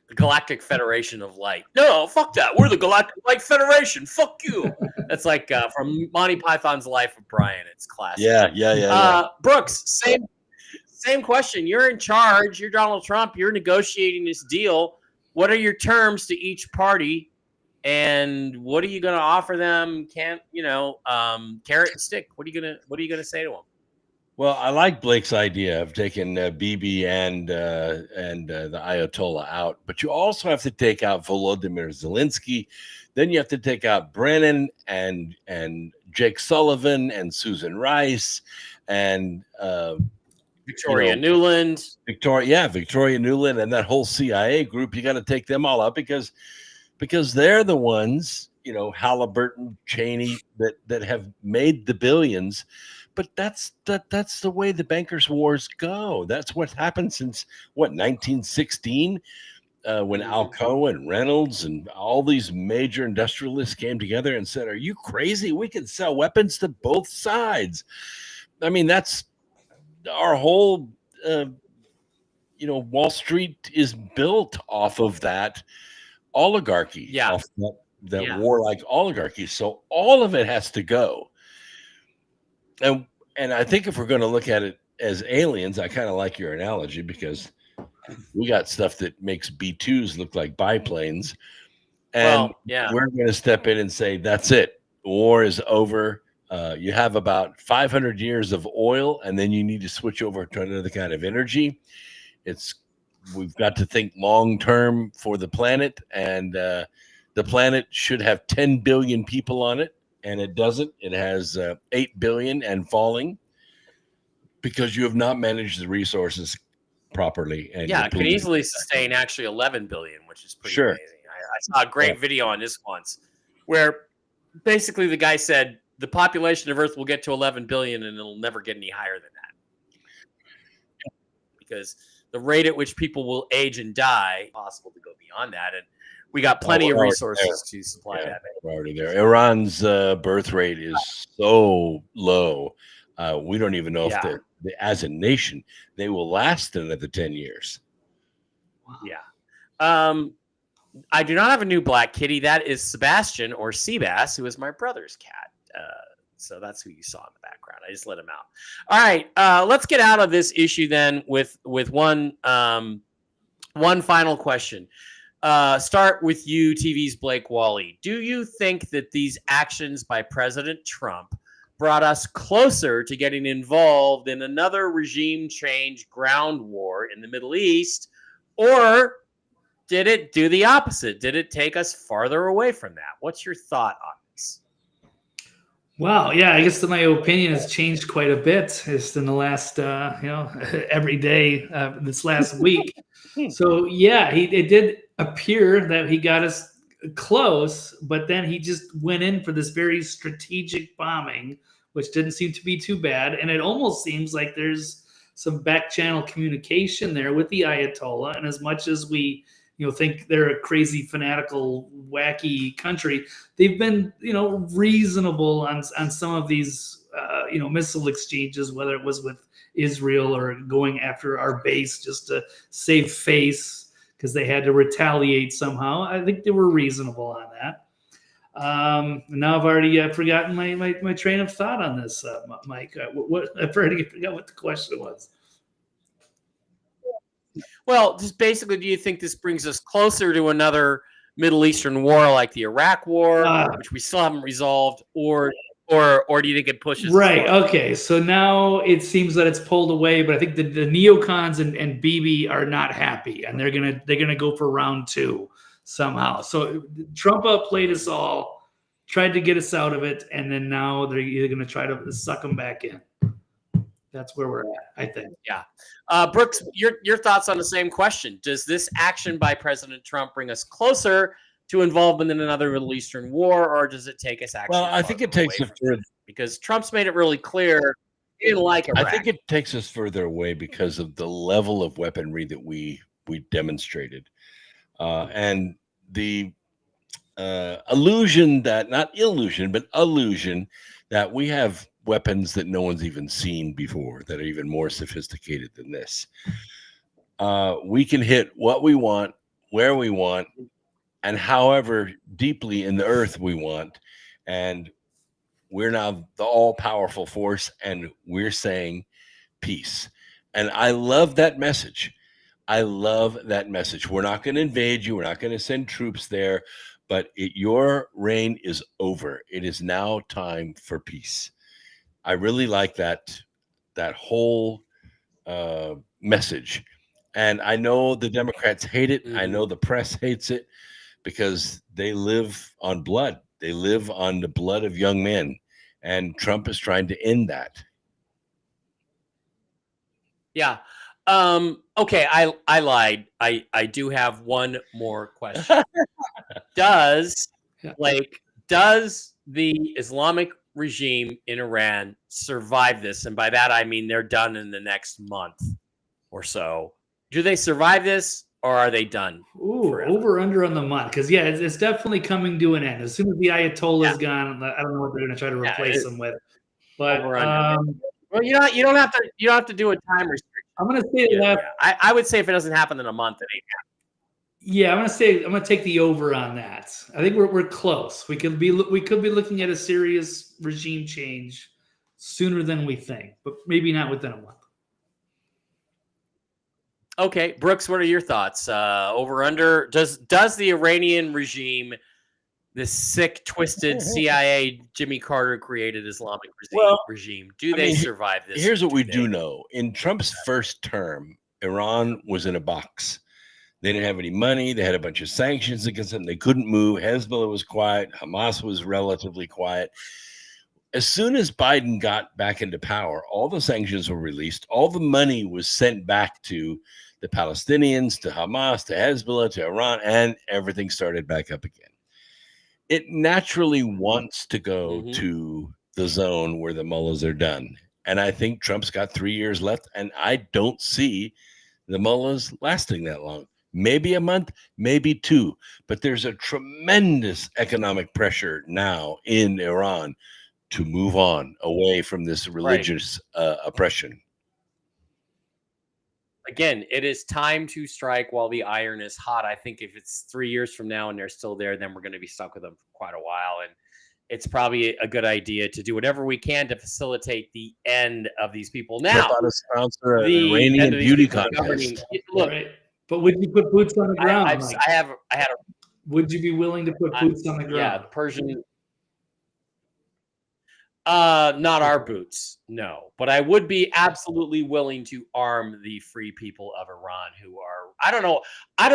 S2: The Galactic Federation of Light. No, fuck that. We're the Galactic Light Federation. Fuck you. That's like from Monty Python's Life of Brian. It's classic.
S3: Yeah.
S2: Brooks, same question. You're in charge. You're Donald Trump. You're negotiating this deal. What are your terms to each party, and what are you going to offer them? Carrot and stick. What are you gonna say to them?
S3: Well, I like Blake's idea of taking Bibi and the Ayatollah out, but you also have to take out Volodymyr Zelensky. Then you have to take out Brennan and Jake Sullivan and Susan Rice and
S2: Victoria Nuland.
S3: Victoria Nuland and that whole CIA group. You got to take them all out because they're the ones, Halliburton, Cheney, that have made the billions. But that's the way the bankers' wars go. That's what happened since 1916, when Alcoa and Reynolds and all these major industrialists came together and said, "Are you crazy? We can sell weapons to both sides." I mean, that's our whole. Wall Street is built off of that oligarchy, off that warlike oligarchy. So all of it has to go. And I think if we're going to look at it as aliens, I kind of like your analogy, because we got stuff that makes B-2s look like biplanes. And we're going to step in and say, that's it. War is over. You have about 500 years of oil, and then you need to switch over to another kind of energy. We've got to think long-term for the planet, and the planet should have 10 billion people on it. and it doesn't. It has 8 billion and falling because you have not managed the resources properly. And
S2: Yeah, it can easily sustain actually 11 billion, which is pretty
S3: Sure.
S2: amazing. I saw a great video on this once where basically the guy said the population of Earth will get to 11 billion and it'll never get any higher than that. Because the rate at which people will age and die, possible to go beyond that. And we got plenty of resources to supply that.
S3: We're already there. Iran's birth rate is so low. We don't even know if as a nation, they will last another 10 years.
S2: Yeah. I do not have a new black kitty. That is Sebastian, or Seabass, who is my brother's cat. So that's who you saw in the background. I just let him out. All right. Let's get out of this issue then with one final question. Start with you, TV's Blake Wally. Do you think that these actions by President Trump brought us closer to getting involved in another regime change ground war in the Middle East, or did it do the opposite? Did it take us farther away from that? What's your thought on this?
S4: Wow, yeah, I guess that my opinion has changed quite a bit just in the last, every day this last week. So yeah, it did appear that he got us close, but then he just went in for this very strategic bombing, which didn't seem to be too bad. And it almost seems like there's some back channel communication there with the Ayatollah. And as much as we, think they're a crazy, fanatical, wacky country, they've been, reasonable on some of these, missile exchanges, whether it was with Israel or going after our base just to save face because they had to retaliate somehow. I think they were reasonable on that. Now I've already forgotten my train of thought on this, Mike. I've already forgot what the question was.
S2: Well, just basically, do you think this brings us closer to another Middle Eastern war like the Iraq War, which we still haven't resolved, or do you think it pushes?
S4: Right. Okay. So now it seems that it's pulled away, but I think the neocons and Bibi are not happy, and they're gonna go for round 2 somehow. So Trump outplayed us all, tried to get us out of it, and then now they're either gonna try to suck them back in. That's where we're at, I think.
S2: Yeah. Brooks, your thoughts on the same question. Does this action by President Trump bring us closer to involvement in another Middle Eastern war, or does it take us actually?
S3: Well, I think it takes us further,
S2: because Trump's made it really clear he didn't like Iraq.
S3: I think it takes us further away because of the level of weaponry that we demonstrated, and the illusion that we have weapons that no one's even seen before that are even more sophisticated than this. We can hit what we want, where we want, and however deeply in the earth we want. And we're now the all-powerful force, and we're saying peace. And I love that message. We're not going to invade you. We're not going to send troops there, but your reign is over. It is now time for peace. I really like that whole message. And I know the Democrats hate it. I know the press hates it because they live on blood. They live on the blood of young men. And Trump is trying to end that. Yeah.
S2: Okay, I lied. I do have one more question. Does the Islamic regime in Iran survive this? And by that I mean they're done in the next month or so. Do they survive this, or are they done?
S4: Over under on the month, because it's definitely coming to an end. As soon as the Ayatollah is gone, I don't know what they're going to try to replace them with. But
S2: well, you don't have to do a time restriction.
S4: I'm going to say that.
S2: I would say if it doesn't happen in a month, it ain't happening.
S4: Yeah, I'm going to take the over on that. I think we're close. We could be looking at a serious regime change sooner than we think, but maybe not within a month.
S2: Okay, Brooks, what are your thoughts? Over under, does the Iranian regime, this sick, twisted CIA Jimmy Carter created Islamic regime, do they survive this?
S3: Here's what we do know. In Trump's first term, Iran was in a box. They didn't have any money. They had a bunch of sanctions against them. They couldn't move. Hezbollah was quiet. Hamas was relatively quiet. As soon as Biden got back into power, all the sanctions were released. All the money was sent back to the Palestinians, to Hamas, to Hezbollah, to Iran, and everything started back up again. It naturally wants to go to the zone where the mullahs are done. And I think Trump's got 3 years left, and I don't see the mullahs lasting that long. Maybe a month, maybe 2. But there's a tremendous economic pressure now in Iran to move on away from this religious oppression.
S2: Again, it is time to strike while the iron is hot. I think if it's 3 years from now and they're still there, then we're going to be stuck with them for quite a while. And it's probably a good idea to do whatever we can to facilitate the end of these people. Now,
S3: sponsor an Iranian beauty contest.
S2: Look,
S4: right. But would you put boots on the ground?
S2: I had a.
S4: Would you be willing to put boots on the ground?
S2: Yeah, the Persian. Not our boots, no. But I would be absolutely willing to arm the free people of Iran who are. I don't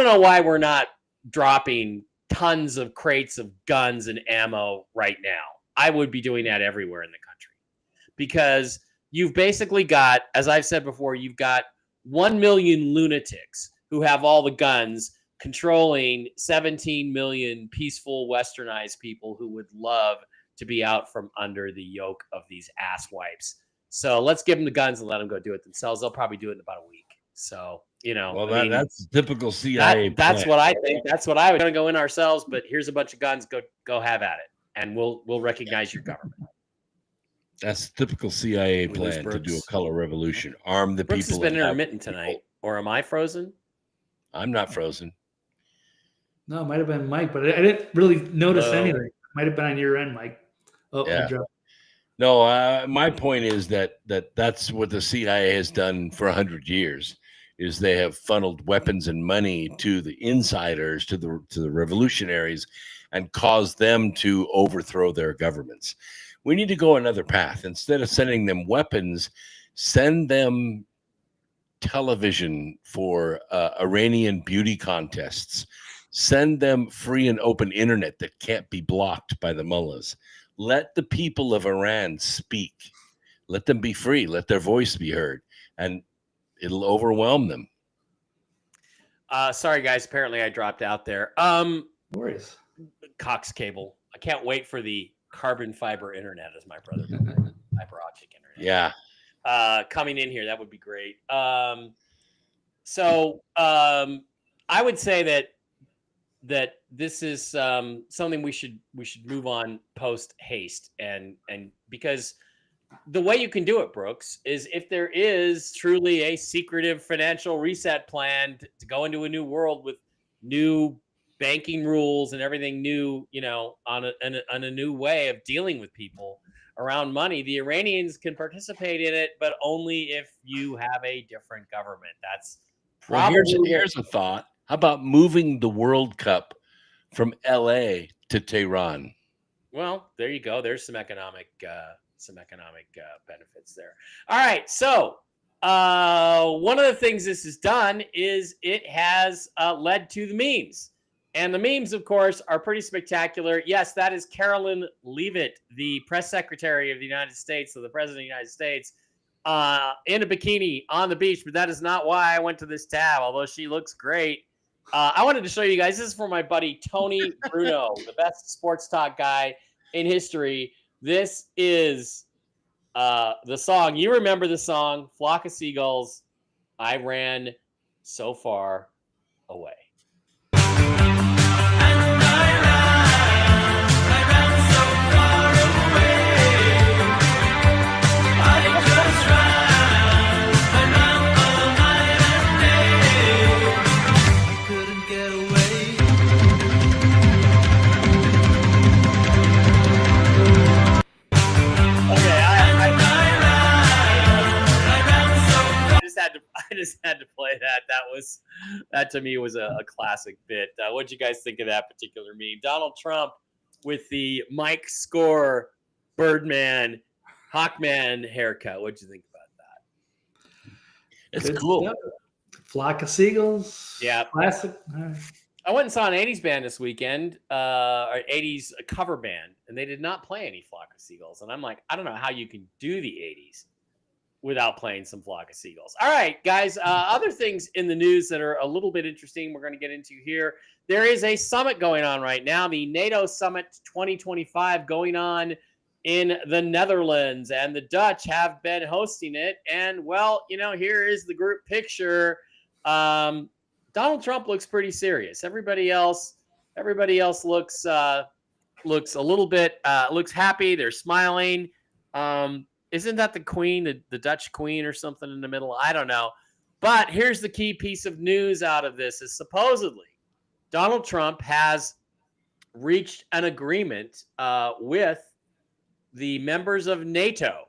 S2: know why we're not dropping tons of crates of guns and ammo right now. I would be doing that everywhere in the country because you've basically got, as I've said before, you've got 1 million lunatics who have all the guns controlling 17 million peaceful westernized people who would love to be out from under the yoke of these asswipes. So let's give them the guns and let them go do it themselves. They'll probably do it in about a week. So,
S3: well, that's typical CIA.
S2: That's what I think. That's what I was going to go in ourselves. But here's a bunch of guns. Go have at it, and we'll recognize your government.
S3: That's typical CIA plan to do a color revolution. Arm the
S2: Brooks
S3: people.
S2: Has been intermittent tonight, or am I frozen?
S3: I'm not frozen.
S4: No, it might have been Mike, but I didn't really notice anything. It might have been on your end, Mike. Oh,
S3: yeah. No, my point is that's what the CIA has done for 100 years. Is they have funneled weapons and money to the insiders, to the revolutionaries, and caused them to overthrow their governments. We need to go another path. Instead of sending them weapons, send them television for Iranian beauty contests. Send them free and open internet that can't be blocked by the mullahs. Let the people of Iran speak. Let them be free. Let their voice be heard. And it'll overwhelm them.
S2: Sorry, guys. Apparently I dropped out there.
S4: Worries.
S2: Cox cable. I can't wait for the carbon fiber internet, as my brother called fiber optic internet.
S3: Yeah.
S2: Coming in here, that would be great. So I would say that this is something we should move on post haste, and because the way you can do it, Brooks, is if there is truly a secretive financial reset plan to go into a new world with new banking rules and everything new, on a new way of dealing with people around money, the Iranians can participate in it, but only if you have a different government. That's probably
S3: here's a thought. How about moving the World Cup from LA to Tehran?
S2: Well, there you go. There's some economic benefits there. All right. So one of the things this has done is it has led to the memes. And the memes, of course, are pretty spectacular. Yes, that is Carolyn Leavitt, the press secretary of the United States, so the president of the United States, in a bikini on the beach. But that is not why I went to this tab, although she looks great. I wanted to show you guys. This is for my buddy Tony Bruno, the best sports talk guy in history. This is the song. You remember the song, Flock of Seagulls, I Ran So Far Away. I just had to play that. That to me was a classic bit. What'd you guys think of that particular meme? Donald Trump with the Mike Score Birdman Hawkman haircut. What'd you think about that?
S3: It's cool.
S4: Flock of Seagulls.
S2: Yeah.
S4: Classic.
S2: I went and saw an 80s band this weekend, or 80s cover band, and they did not play any Flock of Seagulls. And I'm like, I don't know how you can do the 80s without playing some Flock of Seagulls. All right, guys, other things in the news that are a little bit interesting we're going to get into here. There is a summit going on right now, the NATO Summit 2025 going on in the Netherlands, and the Dutch have been hosting it. And, well, here is the group picture. Donald Trump looks pretty serious. Everybody else looks a little bit looks happy. They're smiling. Isn't that the queen, the Dutch queen or something in the middle? I don't know. But here's the key piece of news out of this is supposedly Donald Trump has reached an agreement with the members of NATO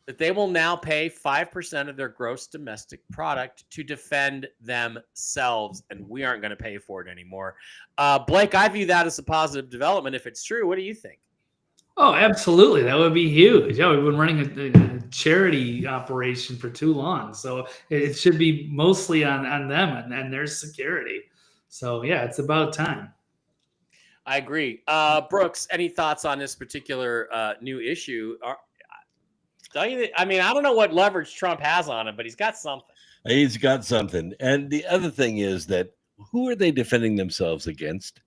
S2: that they will now pay 5% of their gross domestic product to defend themselves, and we aren't going to pay for it anymore. Blake, I view that as a positive development if it's true. What do you think? Oh,
S4: absolutely. That would be huge. Yeah, we've been running a charity operation for too long, so it should be mostly on them and their security. So, yeah, it's about time.
S2: I agree. Brooks, any thoughts on this particular new issue? I mean, I don't know what leverage Trump has on him, but he's got something.
S3: He's got something. And the other thing is that who are they defending themselves against?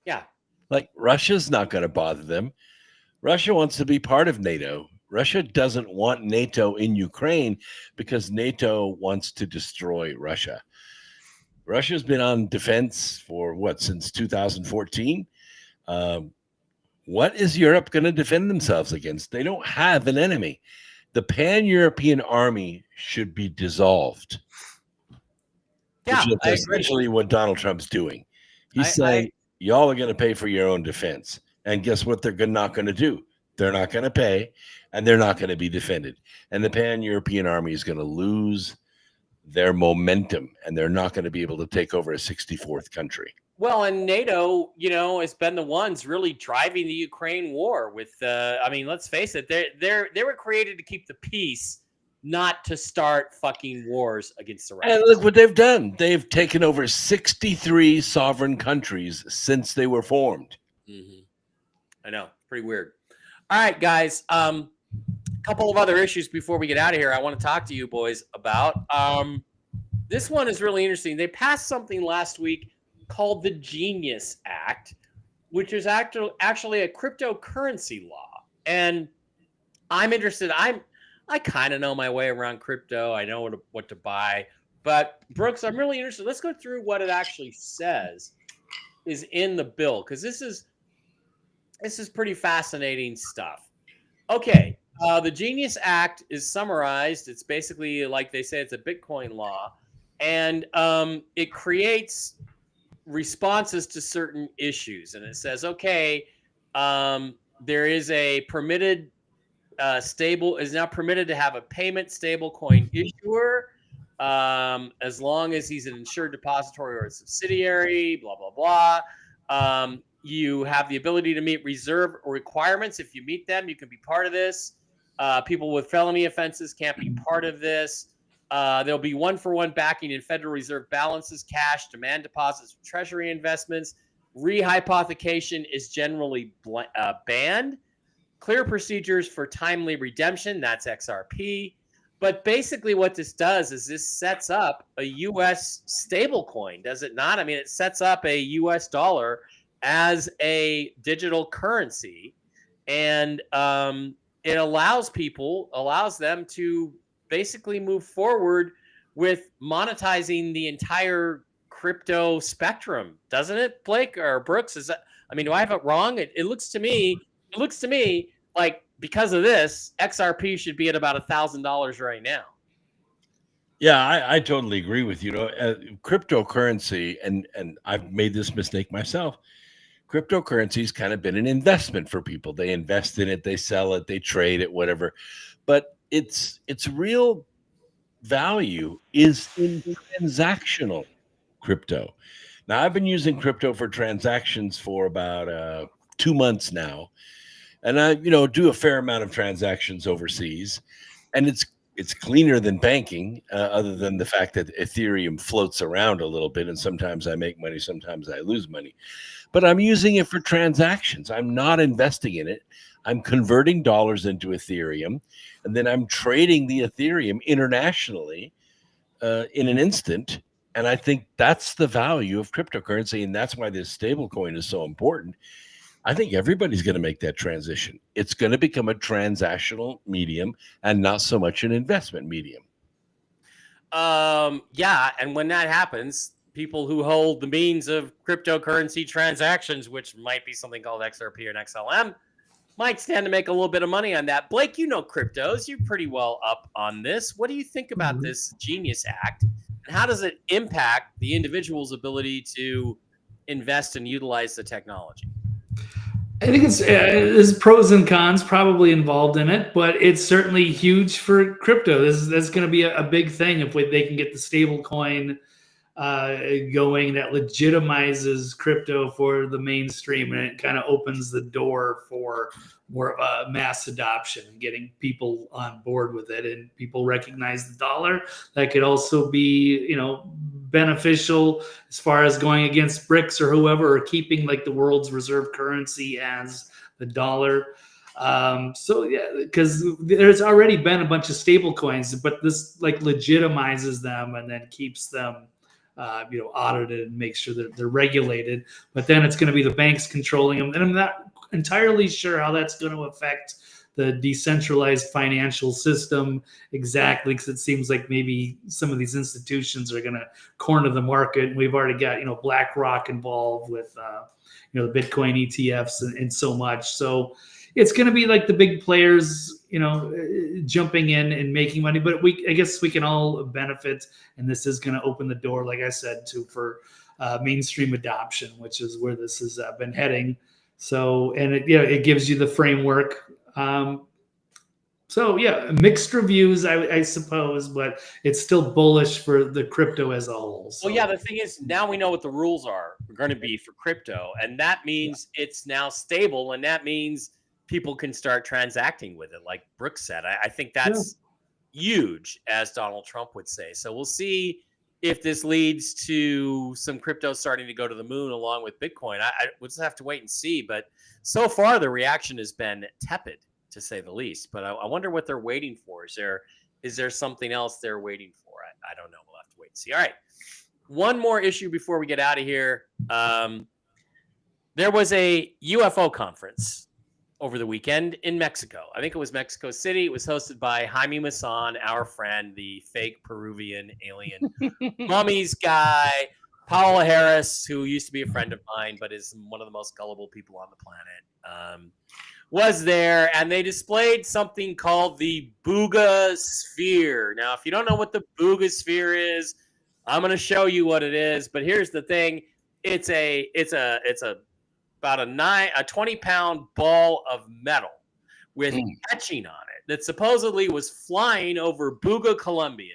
S2: Yeah.
S3: Like, Russia's not going to bother them. Russia wants to be part of NATO. Russia doesn't want NATO in Ukraine because NATO wants to destroy Russia. Russia's been on defense for since 2014. What is Europe going to defend themselves against? They don't have an enemy. The pan-European army should be dissolved.
S2: Yeah,
S3: which is essentially what Donald Trump's doing. He's saying, y'all are going to pay for your own defense. And guess what they're not going to do? They're not going to pay, and they're not going to be defended. And the pan-European army is going to lose their momentum, and they're not going to be able to take over a 64th country.
S2: Well, and NATO, has been the ones really driving the Ukraine war with, I mean, let's face it, they were created to keep the peace, not to start fucking wars against the Russians.
S3: And look what they've done. They've taken over 63 sovereign countries since they were formed.
S2: Mm-hmm. I know. Pretty weird. All right, guys. A couple of other issues before we get out of here I want to talk to you boys about. This one is really interesting. They passed something last week called the Genius Act, which is actually a cryptocurrency law. And I'm interested. I kind of know my way around crypto. I know what to buy. But Brooks, I'm really interested. Let's go through what it actually says is in the bill, because this is pretty fascinating stuff. Okay, the Genius Act is summarized. It's basically, like they say, it's a Bitcoin law. And it creates responses to certain issues. And it says, okay, there is a permitted is now permitted to have a payment stablecoin issuer as long as he's an insured depository or a subsidiary, blah, blah, blah. You have the ability to meet reserve requirements. If you meet them, you can be part of this. People with felony offenses can't be part of this. There'll be one-for-one backing in Federal Reserve balances, cash, demand deposits, Treasury investments. Rehypothecation is generally banned. Clear procedures for timely redemption, that's XRP. But basically what this does is this sets up a U.S. stablecoin, does it not? I mean, it sets up a U.S. dollar as a digital currency, and it allows them to basically move forward with monetizing the entire crypto spectrum, doesn't it, Blake or Brooks? Do I have it wrong? It looks to me like because of this, XRP should be at about $1,000 right now.
S3: Yeah, I totally agree with you. Cryptocurrency, and I've made this mistake myself. Cryptocurrency's kind of been an investment for people. They invest in it, they sell it, they trade it, whatever. But its real value is in transactional crypto. Now, I've been using crypto for transactions for about 2 months now, and I do a fair amount of transactions overseas, and it's It's cleaner than banking, other than the fact that Ethereum floats around a little bit, and sometimes I make money, sometimes I lose money. But I'm using it for transactions. I'm not investing in it. I'm converting dollars into Ethereum, and then I'm trading the Ethereum internationally in an instant. And I think that's the value of cryptocurrency, and that's why this stablecoin is so important. I think everybody's going to make that transition. It's going to become a transactional medium and not so much an investment medium.
S2: Yeah, and when that happens, people who hold the means of cryptocurrency transactions, which might be something called XRP or XLM, might stand to make a little bit of money on that. Blake, you know cryptos. You're pretty well up on this. What do you think about this Genius Act? And how does it impact the individual's ability to invest and utilize the technology?
S4: I think there's pros and cons probably involved in it, but it's certainly huge for crypto. That's going to be a big thing if they can get the stable coin going that legitimizes crypto for the mainstream, and it kind of opens the door for more of a mass adoption and getting people on board with it, and people recognize the dollar. That could also be, beneficial as far as going against BRICS or whoever, or keeping like the world's reserve currency as the dollar. So yeah, because there's already been a bunch of stable coins, but this like legitimizes them and then keeps them audited and makes sure that they're regulated. But then it's going to be the banks controlling them, and I'm not entirely sure how that's going to affect the decentralized financial system exactly, because it seems like maybe some of these institutions are going to corner the market. And we've already got BlackRock involved with the Bitcoin ETFs and so much. So it's going to be like the big players jumping in and making money, but I guess we can all benefit, and this is going to open the door, like I said, for mainstream adoption, which is where this has been heading. So, and it gives you the framework. So yeah, mixed reviews, I suppose, but it's still bullish for the crypto as a whole. So.
S2: Well, yeah, the thing is, now we know what the rules are going to be for crypto, and that means it's now stable, and that means people can start transacting with it, like Brooks said. I think that's huge, as Donald Trump would say. So we'll see if this leads to some crypto starting to go to the moon along with Bitcoin. We'll just have to wait and see. But so far, the reaction has been tepid, to say the least. But I wonder what they're waiting for. Is there something else they're waiting for? I don't know. We'll have to wait and see. All right. One more issue before we get out of here. There was a UFO conference over the weekend in Mexico. I think it was Mexico City. It was hosted by Jaime Maussan, our friend, the fake Peruvian alien mummies guy. Paola Harris, who used to be a friend of mine, but is one of the most gullible people on the planet, was there, and they displayed something called the Booga Sphere. Now, if you don't know what the Booga Sphere is, I'm going to show you what it is. But here's the thing: it's about a 20-pound ball of metal with etching on it that supposedly was flying over Booga, Colombia,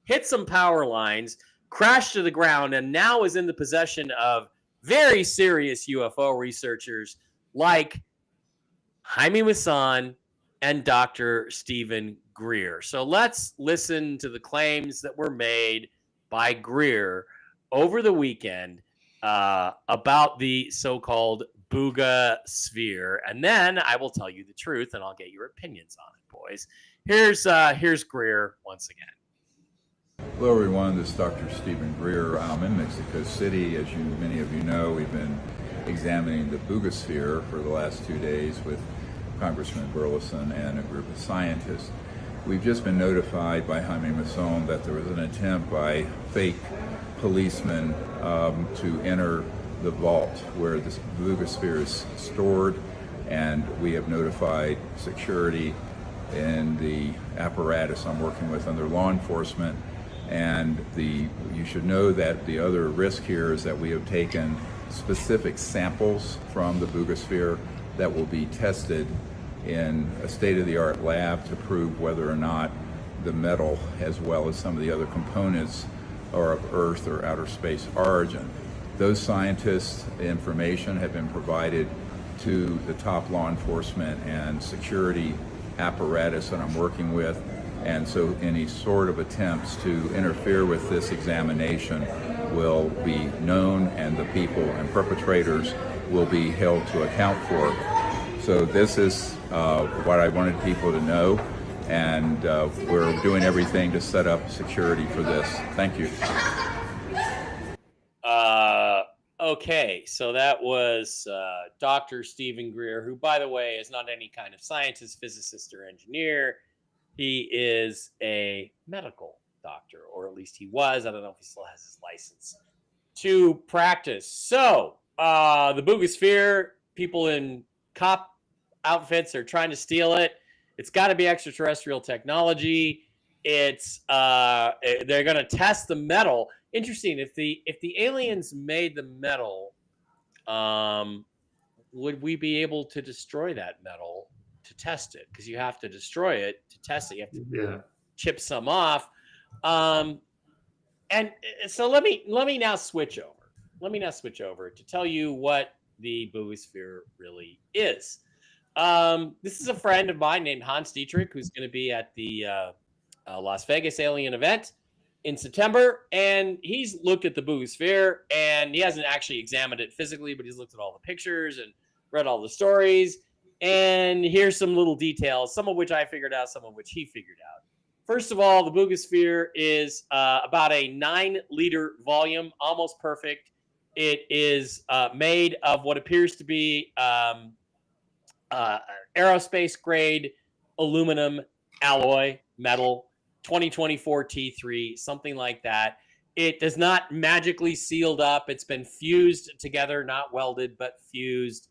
S2: hit some power lines, crashed to the ground, and now is in the possession of very serious UFO researchers like Jaime Maussan and Dr. Stephen Greer. So let's listen to the claims that were made by Greer over the weekend about the so-called Booga Sphere, and then I will tell you the truth, and I'll get your opinions on it, boys. Here's Greer once again.
S6: Hello, everyone. This is Dr. Stephen Greer. I'm in Mexico City. As many of you know, we've been examining the Booga Sphere for the last 2 days with Congressman Burleson and a group of scientists. We've just been notified by Jaime Maussan that there was an attempt by fake policemen to enter the vault where this Booga Sphere is stored, and we have notified security and the apparatus I'm working with under law enforcement. And you should know that the other risk here is that we have taken specific samples from the Booga Sphere that will be tested in a state-of-the-art lab to prove whether or not the metal, as well as some of the other components, are of Earth or outer space origin. Those scientists' information have been provided to the top law enforcement and security apparatus that I'm working with. And so any sort of attempts to interfere with this examination will be known, and the people and perpetrators will be held to account for. So this is what I wanted people to know, and we're doing everything to set up security for this. Thank you.
S2: Okay, so that was Dr. Stephen Greer, who, by the way, is not any kind of scientist, physicist, or engineer. He is a medical doctor, or at least he was. I don't know if he still has his license to practice. So, the Boogosphere, people in cop outfits are trying to steal it. It's got to be extraterrestrial technology. It's they're going to test the metal. Interesting. If the aliens made the metal, would we be able to destroy that metal to test it? Because you have to destroy it to test it. You have to chip some off. And so let me now switch over. Let me now switch over to tell you what the Boogosphere really is. This is a friend of mine named Hans Dietrich, who's going to be at the Las Vegas alien event in September, and he's looked at the Boogosphere, and he hasn't actually examined it physically, but he's looked at all the pictures and read all the stories. And here's some little details, some of which I figured out, some of which he figured out. First of all, the Boogosphere is about a 9-liter volume, almost perfect. It is made of what appears to be aerospace grade aluminum alloy metal, 2024 T3, something like that. It does not magically sealed up. It's been fused together, not welded, but fused.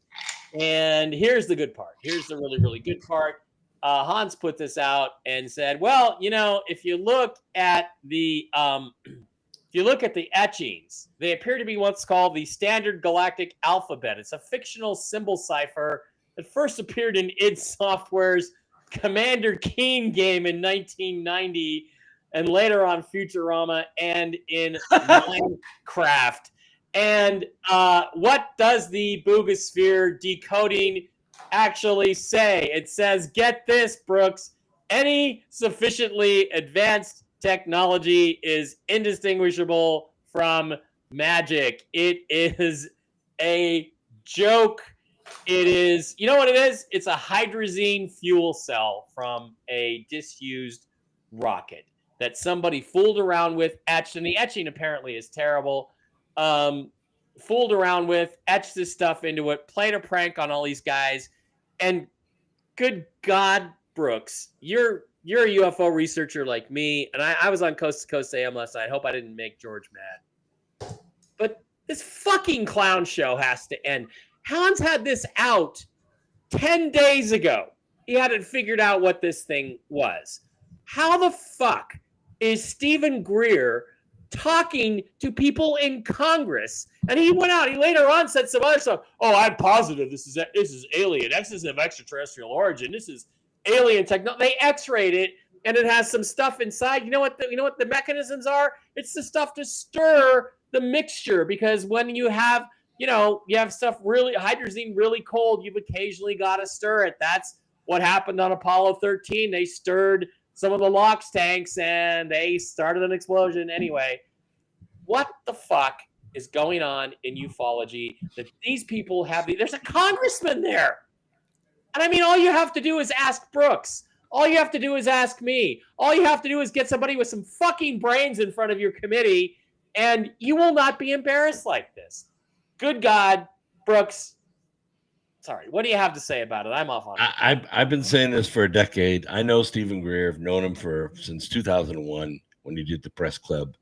S2: And here's the good part. Here's the really, really good part. Hans put this out and said, well, you know, if you look at the etchings, they appear to be what's called the Standard Galactic Alphabet. It's a fictional symbol cipher that first appeared in id Software's Commander Keen game in 1990, and later on Futurama and in Minecraft. And what does the Boogosphere decoding actually say? It says, get this, Brooks, any sufficiently advanced technology is indistinguishable from magic. It is a joke. It is, you know what it is? It's a hydrazine fuel cell from a disused rocket that somebody fooled around with, etched, and the etching apparently is terrible. Fooled around with, etched this stuff into it, played a prank on all these guys, and good God, Brooks, you're a UFO researcher like me, and I was on Coast to Coast AM last night. I hope I didn't make George mad. But this fucking clown show has to end. Hans had this out 10 days ago. He hadn't figured out what this thing was. How the fuck is Stephen Greer talking to people in Congress? And he went out. He later on said some other stuff. Oh, I'm positive this is alien. This is of extraterrestrial origin. This is alien technology. They X-rayed it, and it has some stuff inside. You know what the mechanisms are? It's the stuff to stir the mixture, because when you have stuff really hydrazine really cold, you've occasionally got to stir it. That's what happened on Apollo 13. They stirred some of the LOX tanks and they started an explosion. Anyway, what the fuck is going on in ufology that these people have? There's a congressman there. And I mean, all you have to do is ask Brooks. All you have to do is ask me. All you have to do is get somebody with some fucking brains in front of your committee, and you will not be embarrassed like this. Good God, Brooks. Sorry, what do you have to say about it? I'm off on it.
S3: I've been saying this for a decade. I know Stephen Greer. I've known him since 2001 when he did the press club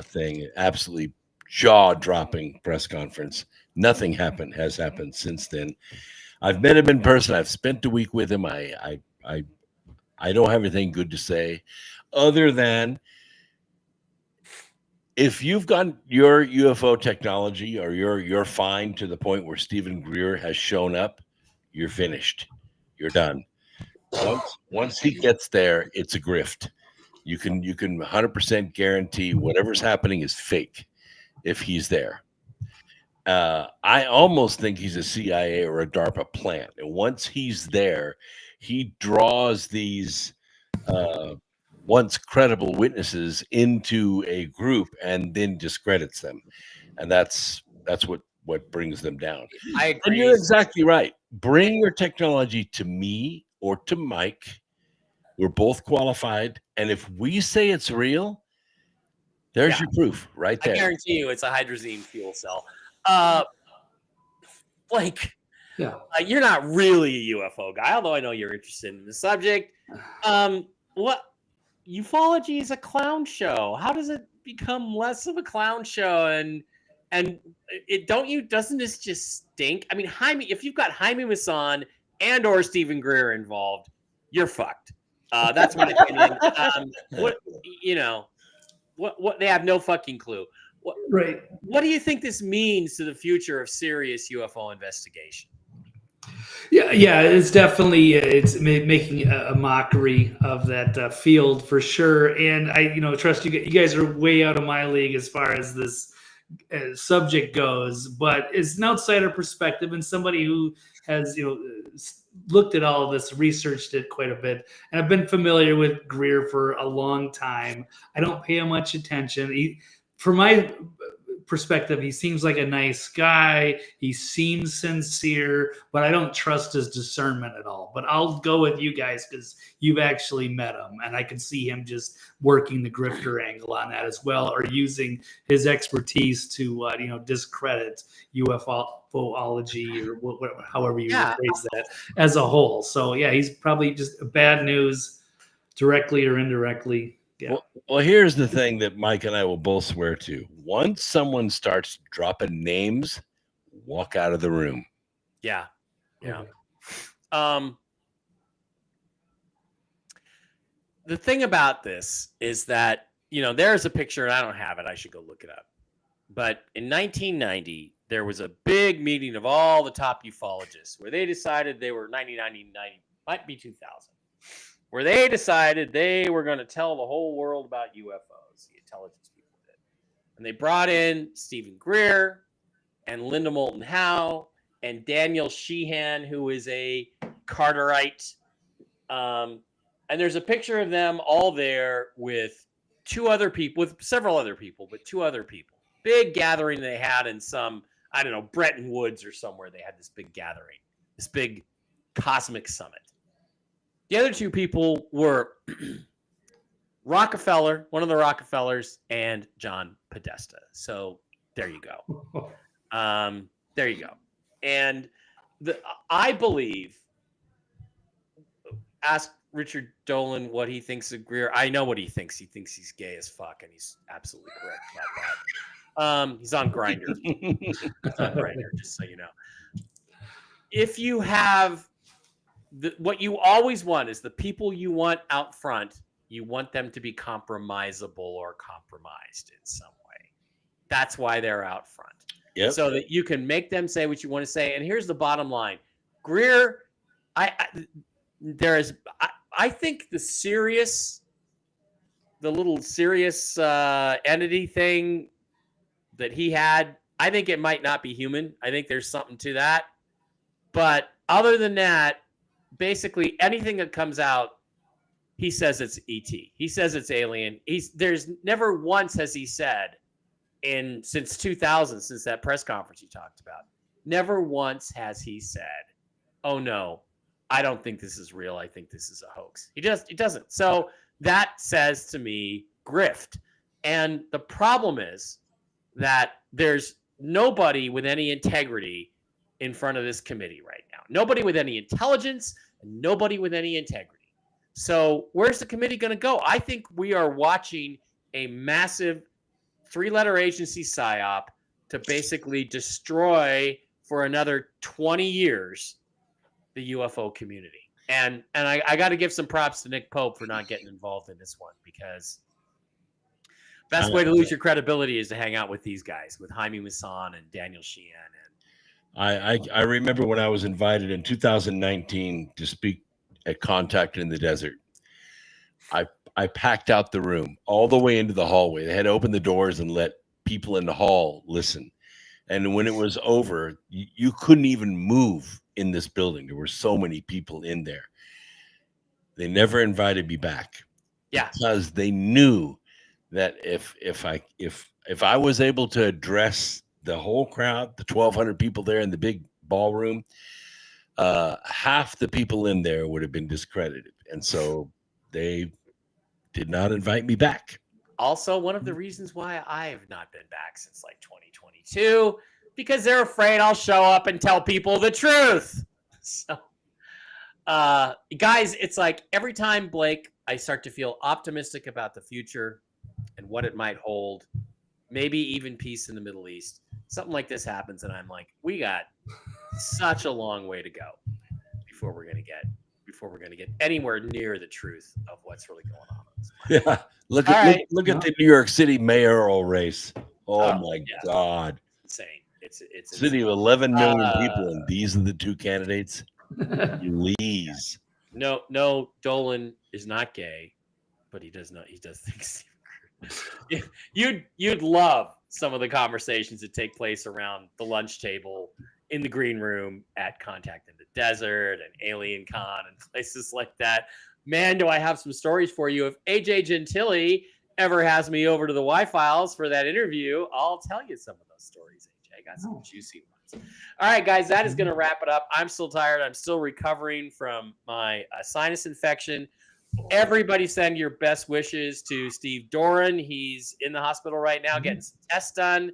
S3: thing. Absolutely jaw-dropping press conference. Nothing has happened since then. I've met him in person. I've spent a week with him. I don't have anything good to say other than if you've got your UFO technology or you're fine to the point where Stephen Greer has shown up, you're finished. You're done. Once he gets there, it's a grift. You can 100% guarantee whatever's happening is fake if he's there. I almost think he's a CIA or a DARPA plant. And once he's there, he draws these once credible witnesses into a group and then discredits them, and that's what brings them down.
S2: I
S3: And
S2: agree.
S3: you're exactly right. Bring your technology to me or to Mike. We're both qualified, and if we say it's real, there's your proof right
S2: I
S3: there.
S2: guarantee you it's a hydrazine fuel cell. Blake, you're not really a UFO guy, although I know you're interested in the subject. What ufology is a clown show? How does it become less of a clown show? And doesn't this just stink? I mean, if you've got Jaime Maussan and or Stephen Greer involved, you're fucked. That's my opinion. What they have no fucking clue. What do you think this means to the future of serious UFO investigation?
S4: Yeah, it's definitely it's making a mockery of that field for sure. And I, trust you guys are way out of my league as far as this subject goes. But it's an outsider perspective and somebody who has, looked at all of this, researched it quite a bit, and I've been familiar with Greer for a long time. I don't pay him much attention. From my perspective, he seems like a nice guy. He seems sincere, but I don't trust his discernment at all. But I'll go with you guys because you've actually met him, and I can see him just working the grifter angle on that as well, or using his expertise to discredit UFOlogy or however you phrase that as a whole. So yeah, he's probably just bad news, directly or indirectly. Yeah.
S3: Well, here's the thing that Mike and I will both swear to. Once someone starts dropping names, walk out of the room.
S2: Yeah. Yeah. The thing about this is that, there's a picture, and I don't have it. I should go look it up. But in 1990, there was a big meeting of all the top ufologists where they decided they were 1990, might be 2000. Where they decided they were going to tell the whole world about UFOs, the intelligence people did. And they brought in Stephen Greer and Linda Moulton Howe and Daniel Sheehan, who is a Carterite. And there's a picture of them all there with several other people. Big gathering they had in some, I don't know, Bretton Woods or somewhere. They had this big gathering, this big cosmic summit. The other two people were Rockefeller, one of the Rockefellers, and John Podesta. So there you go. There you go. And I believe, ask Richard Dolan what he thinks of Greer. I know what he thinks. He thinks he's gay as fuck, and he's absolutely correct about that. He's on Grindr. He's on Grindr, just so you know. If you have what you always want is the people you want out front, you want them to be compromisable or compromised in some way. That's why they're out front.
S3: Yep. So
S2: that you can make them say what you want to say. And here's the bottom line. Greer, I think the little serious entity thing that he had, I think it might not be human. I think there's something to that. But other than that, basically anything that comes out, he says it's ET. He says it's alien. There's never once has he said since 2000, since that press conference you talked about, never once has he said, "Oh no, I don't think this is real. I think this is a hoax." He doesn't. So that says to me grift. And the problem is that there's nobody with any integrity in front of this committee right now. Nobody with any intelligence, and nobody with any integrity. So where's the committee going to go? I think we are watching a massive 3-letter agency psyop to basically destroy for another 20 years the UFO community. And I got to give some props to Nick Pope for not getting involved in this one, because best way to lose your credibility is to hang out with these guys, with Jaime Maussan and Daniel Sheehan.
S3: I remember when I was invited in 2019 to speak at Contact in the Desert. I packed out the room all the way into the hallway. They had to open the doors and let people in the hall listen. And when it was over, you couldn't even move in this building. There were so many people in there. They never invited me back.
S2: Yeah.
S3: Because they knew that if I was able to address the whole crowd, the 1,200 people there in the big ballroom, half the people in there would have been discredited, and so they did not invite me back.
S2: Also, one of the reasons why I've not been back since like 2022, because they're afraid I'll show up and tell people the truth. So, guys, it's like every time, Blake, I start to feel optimistic about the future and what it might hold, maybe even peace in the Middle East, something like this happens, and I'm like, we got such a long way to go before we're gonna get anywhere near the truth of what's really going on.
S3: Yeah, look at the New York City mayoral race. Oh my God,
S2: it's insane! It's
S3: city of 11 million people, and these are the two candidates. Please,
S2: no, Dolan is not gay, but he does things. You'd love some of the conversations that take place around the lunch table, in the green room, at Contact in the Desert and Alien Con and places like that. Man, do I have some stories for you. If AJ Gentili ever has me over to the Y-Files for that interview, I'll tell you some of those stories, AJ. I got some juicy ones. All right, guys, that is going to wrap it up. I'm still tired. I'm still recovering from my sinus infection. Everybody send your best wishes to Steve Doran. He's in the hospital right now getting some tests done,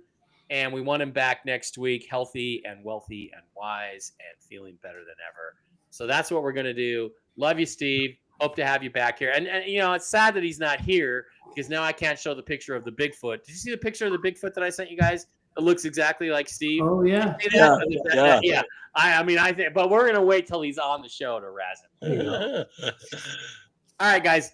S2: and we want him back next week, healthy and wealthy and wise and feeling better than ever. So that's what we're going to do. Love you, Steve. Hope to have you back here. And you know, it's sad that he's not here because now I can't show the picture of the Bigfoot. Did you see the picture of the Bigfoot that I sent you guys? It looks exactly like Steve.
S4: Oh, yeah.
S2: Yeah. I think, but we're going to wait till he's on the show to razz him. All right, guys.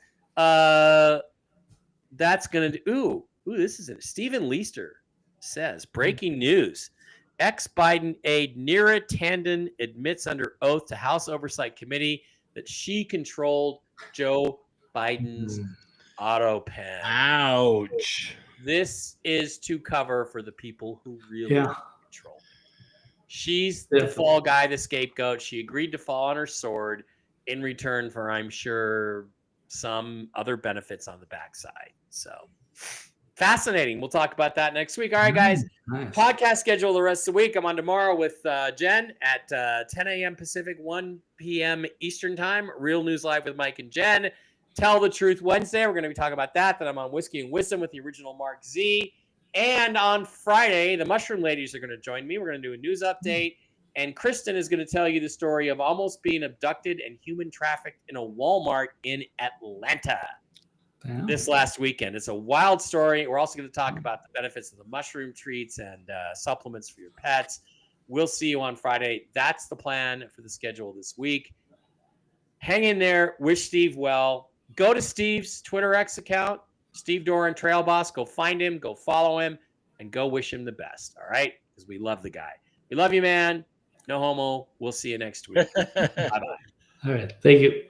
S2: That's going to do. Ooh, this is it. Stephen Leister says, breaking news. Ex-Biden aide Neera Tanden admits under oath to House Oversight Committee that she controlled Joe Biden's auto pen.
S3: Ouch.
S2: This is to cover for the people who really control it. She's the fall guy, the scapegoat. She agreed to fall on her sword in return for, I'm sure, some other benefits on the backside. So fascinating. We'll talk about that next week. All right, guys. Nice. Podcast schedule the rest of the week. I'm on tomorrow with Jen at 10 a.m. Pacific, 1 p.m. Eastern Time. Real News Live with Mike and Jen. Tell the Truth Wednesday. We're going to be talking about that. Then I'm on Whiskey and Wisdom with the original Mark Z. And on Friday, the Mushroom Ladies are going to join me. We're going to do a news update. And Kristen is going to tell you the story of almost being abducted and human trafficked in a Walmart in Atlanta. Damn. This last weekend. It's a wild story. We're also going to talk about the benefits of the mushroom treats and supplements for your pets. We'll see you on Friday. That's the plan for the schedule this week. Hang in there. Wish Steve well. Go to Steve's Twitter X account, Steve Doran, Trail Boss. Go find him. Go follow him. And go wish him the best. All right? Because we love the guy. We love you, man. No homo. We'll see you next week. Bye-bye.
S4: All right. Thank you.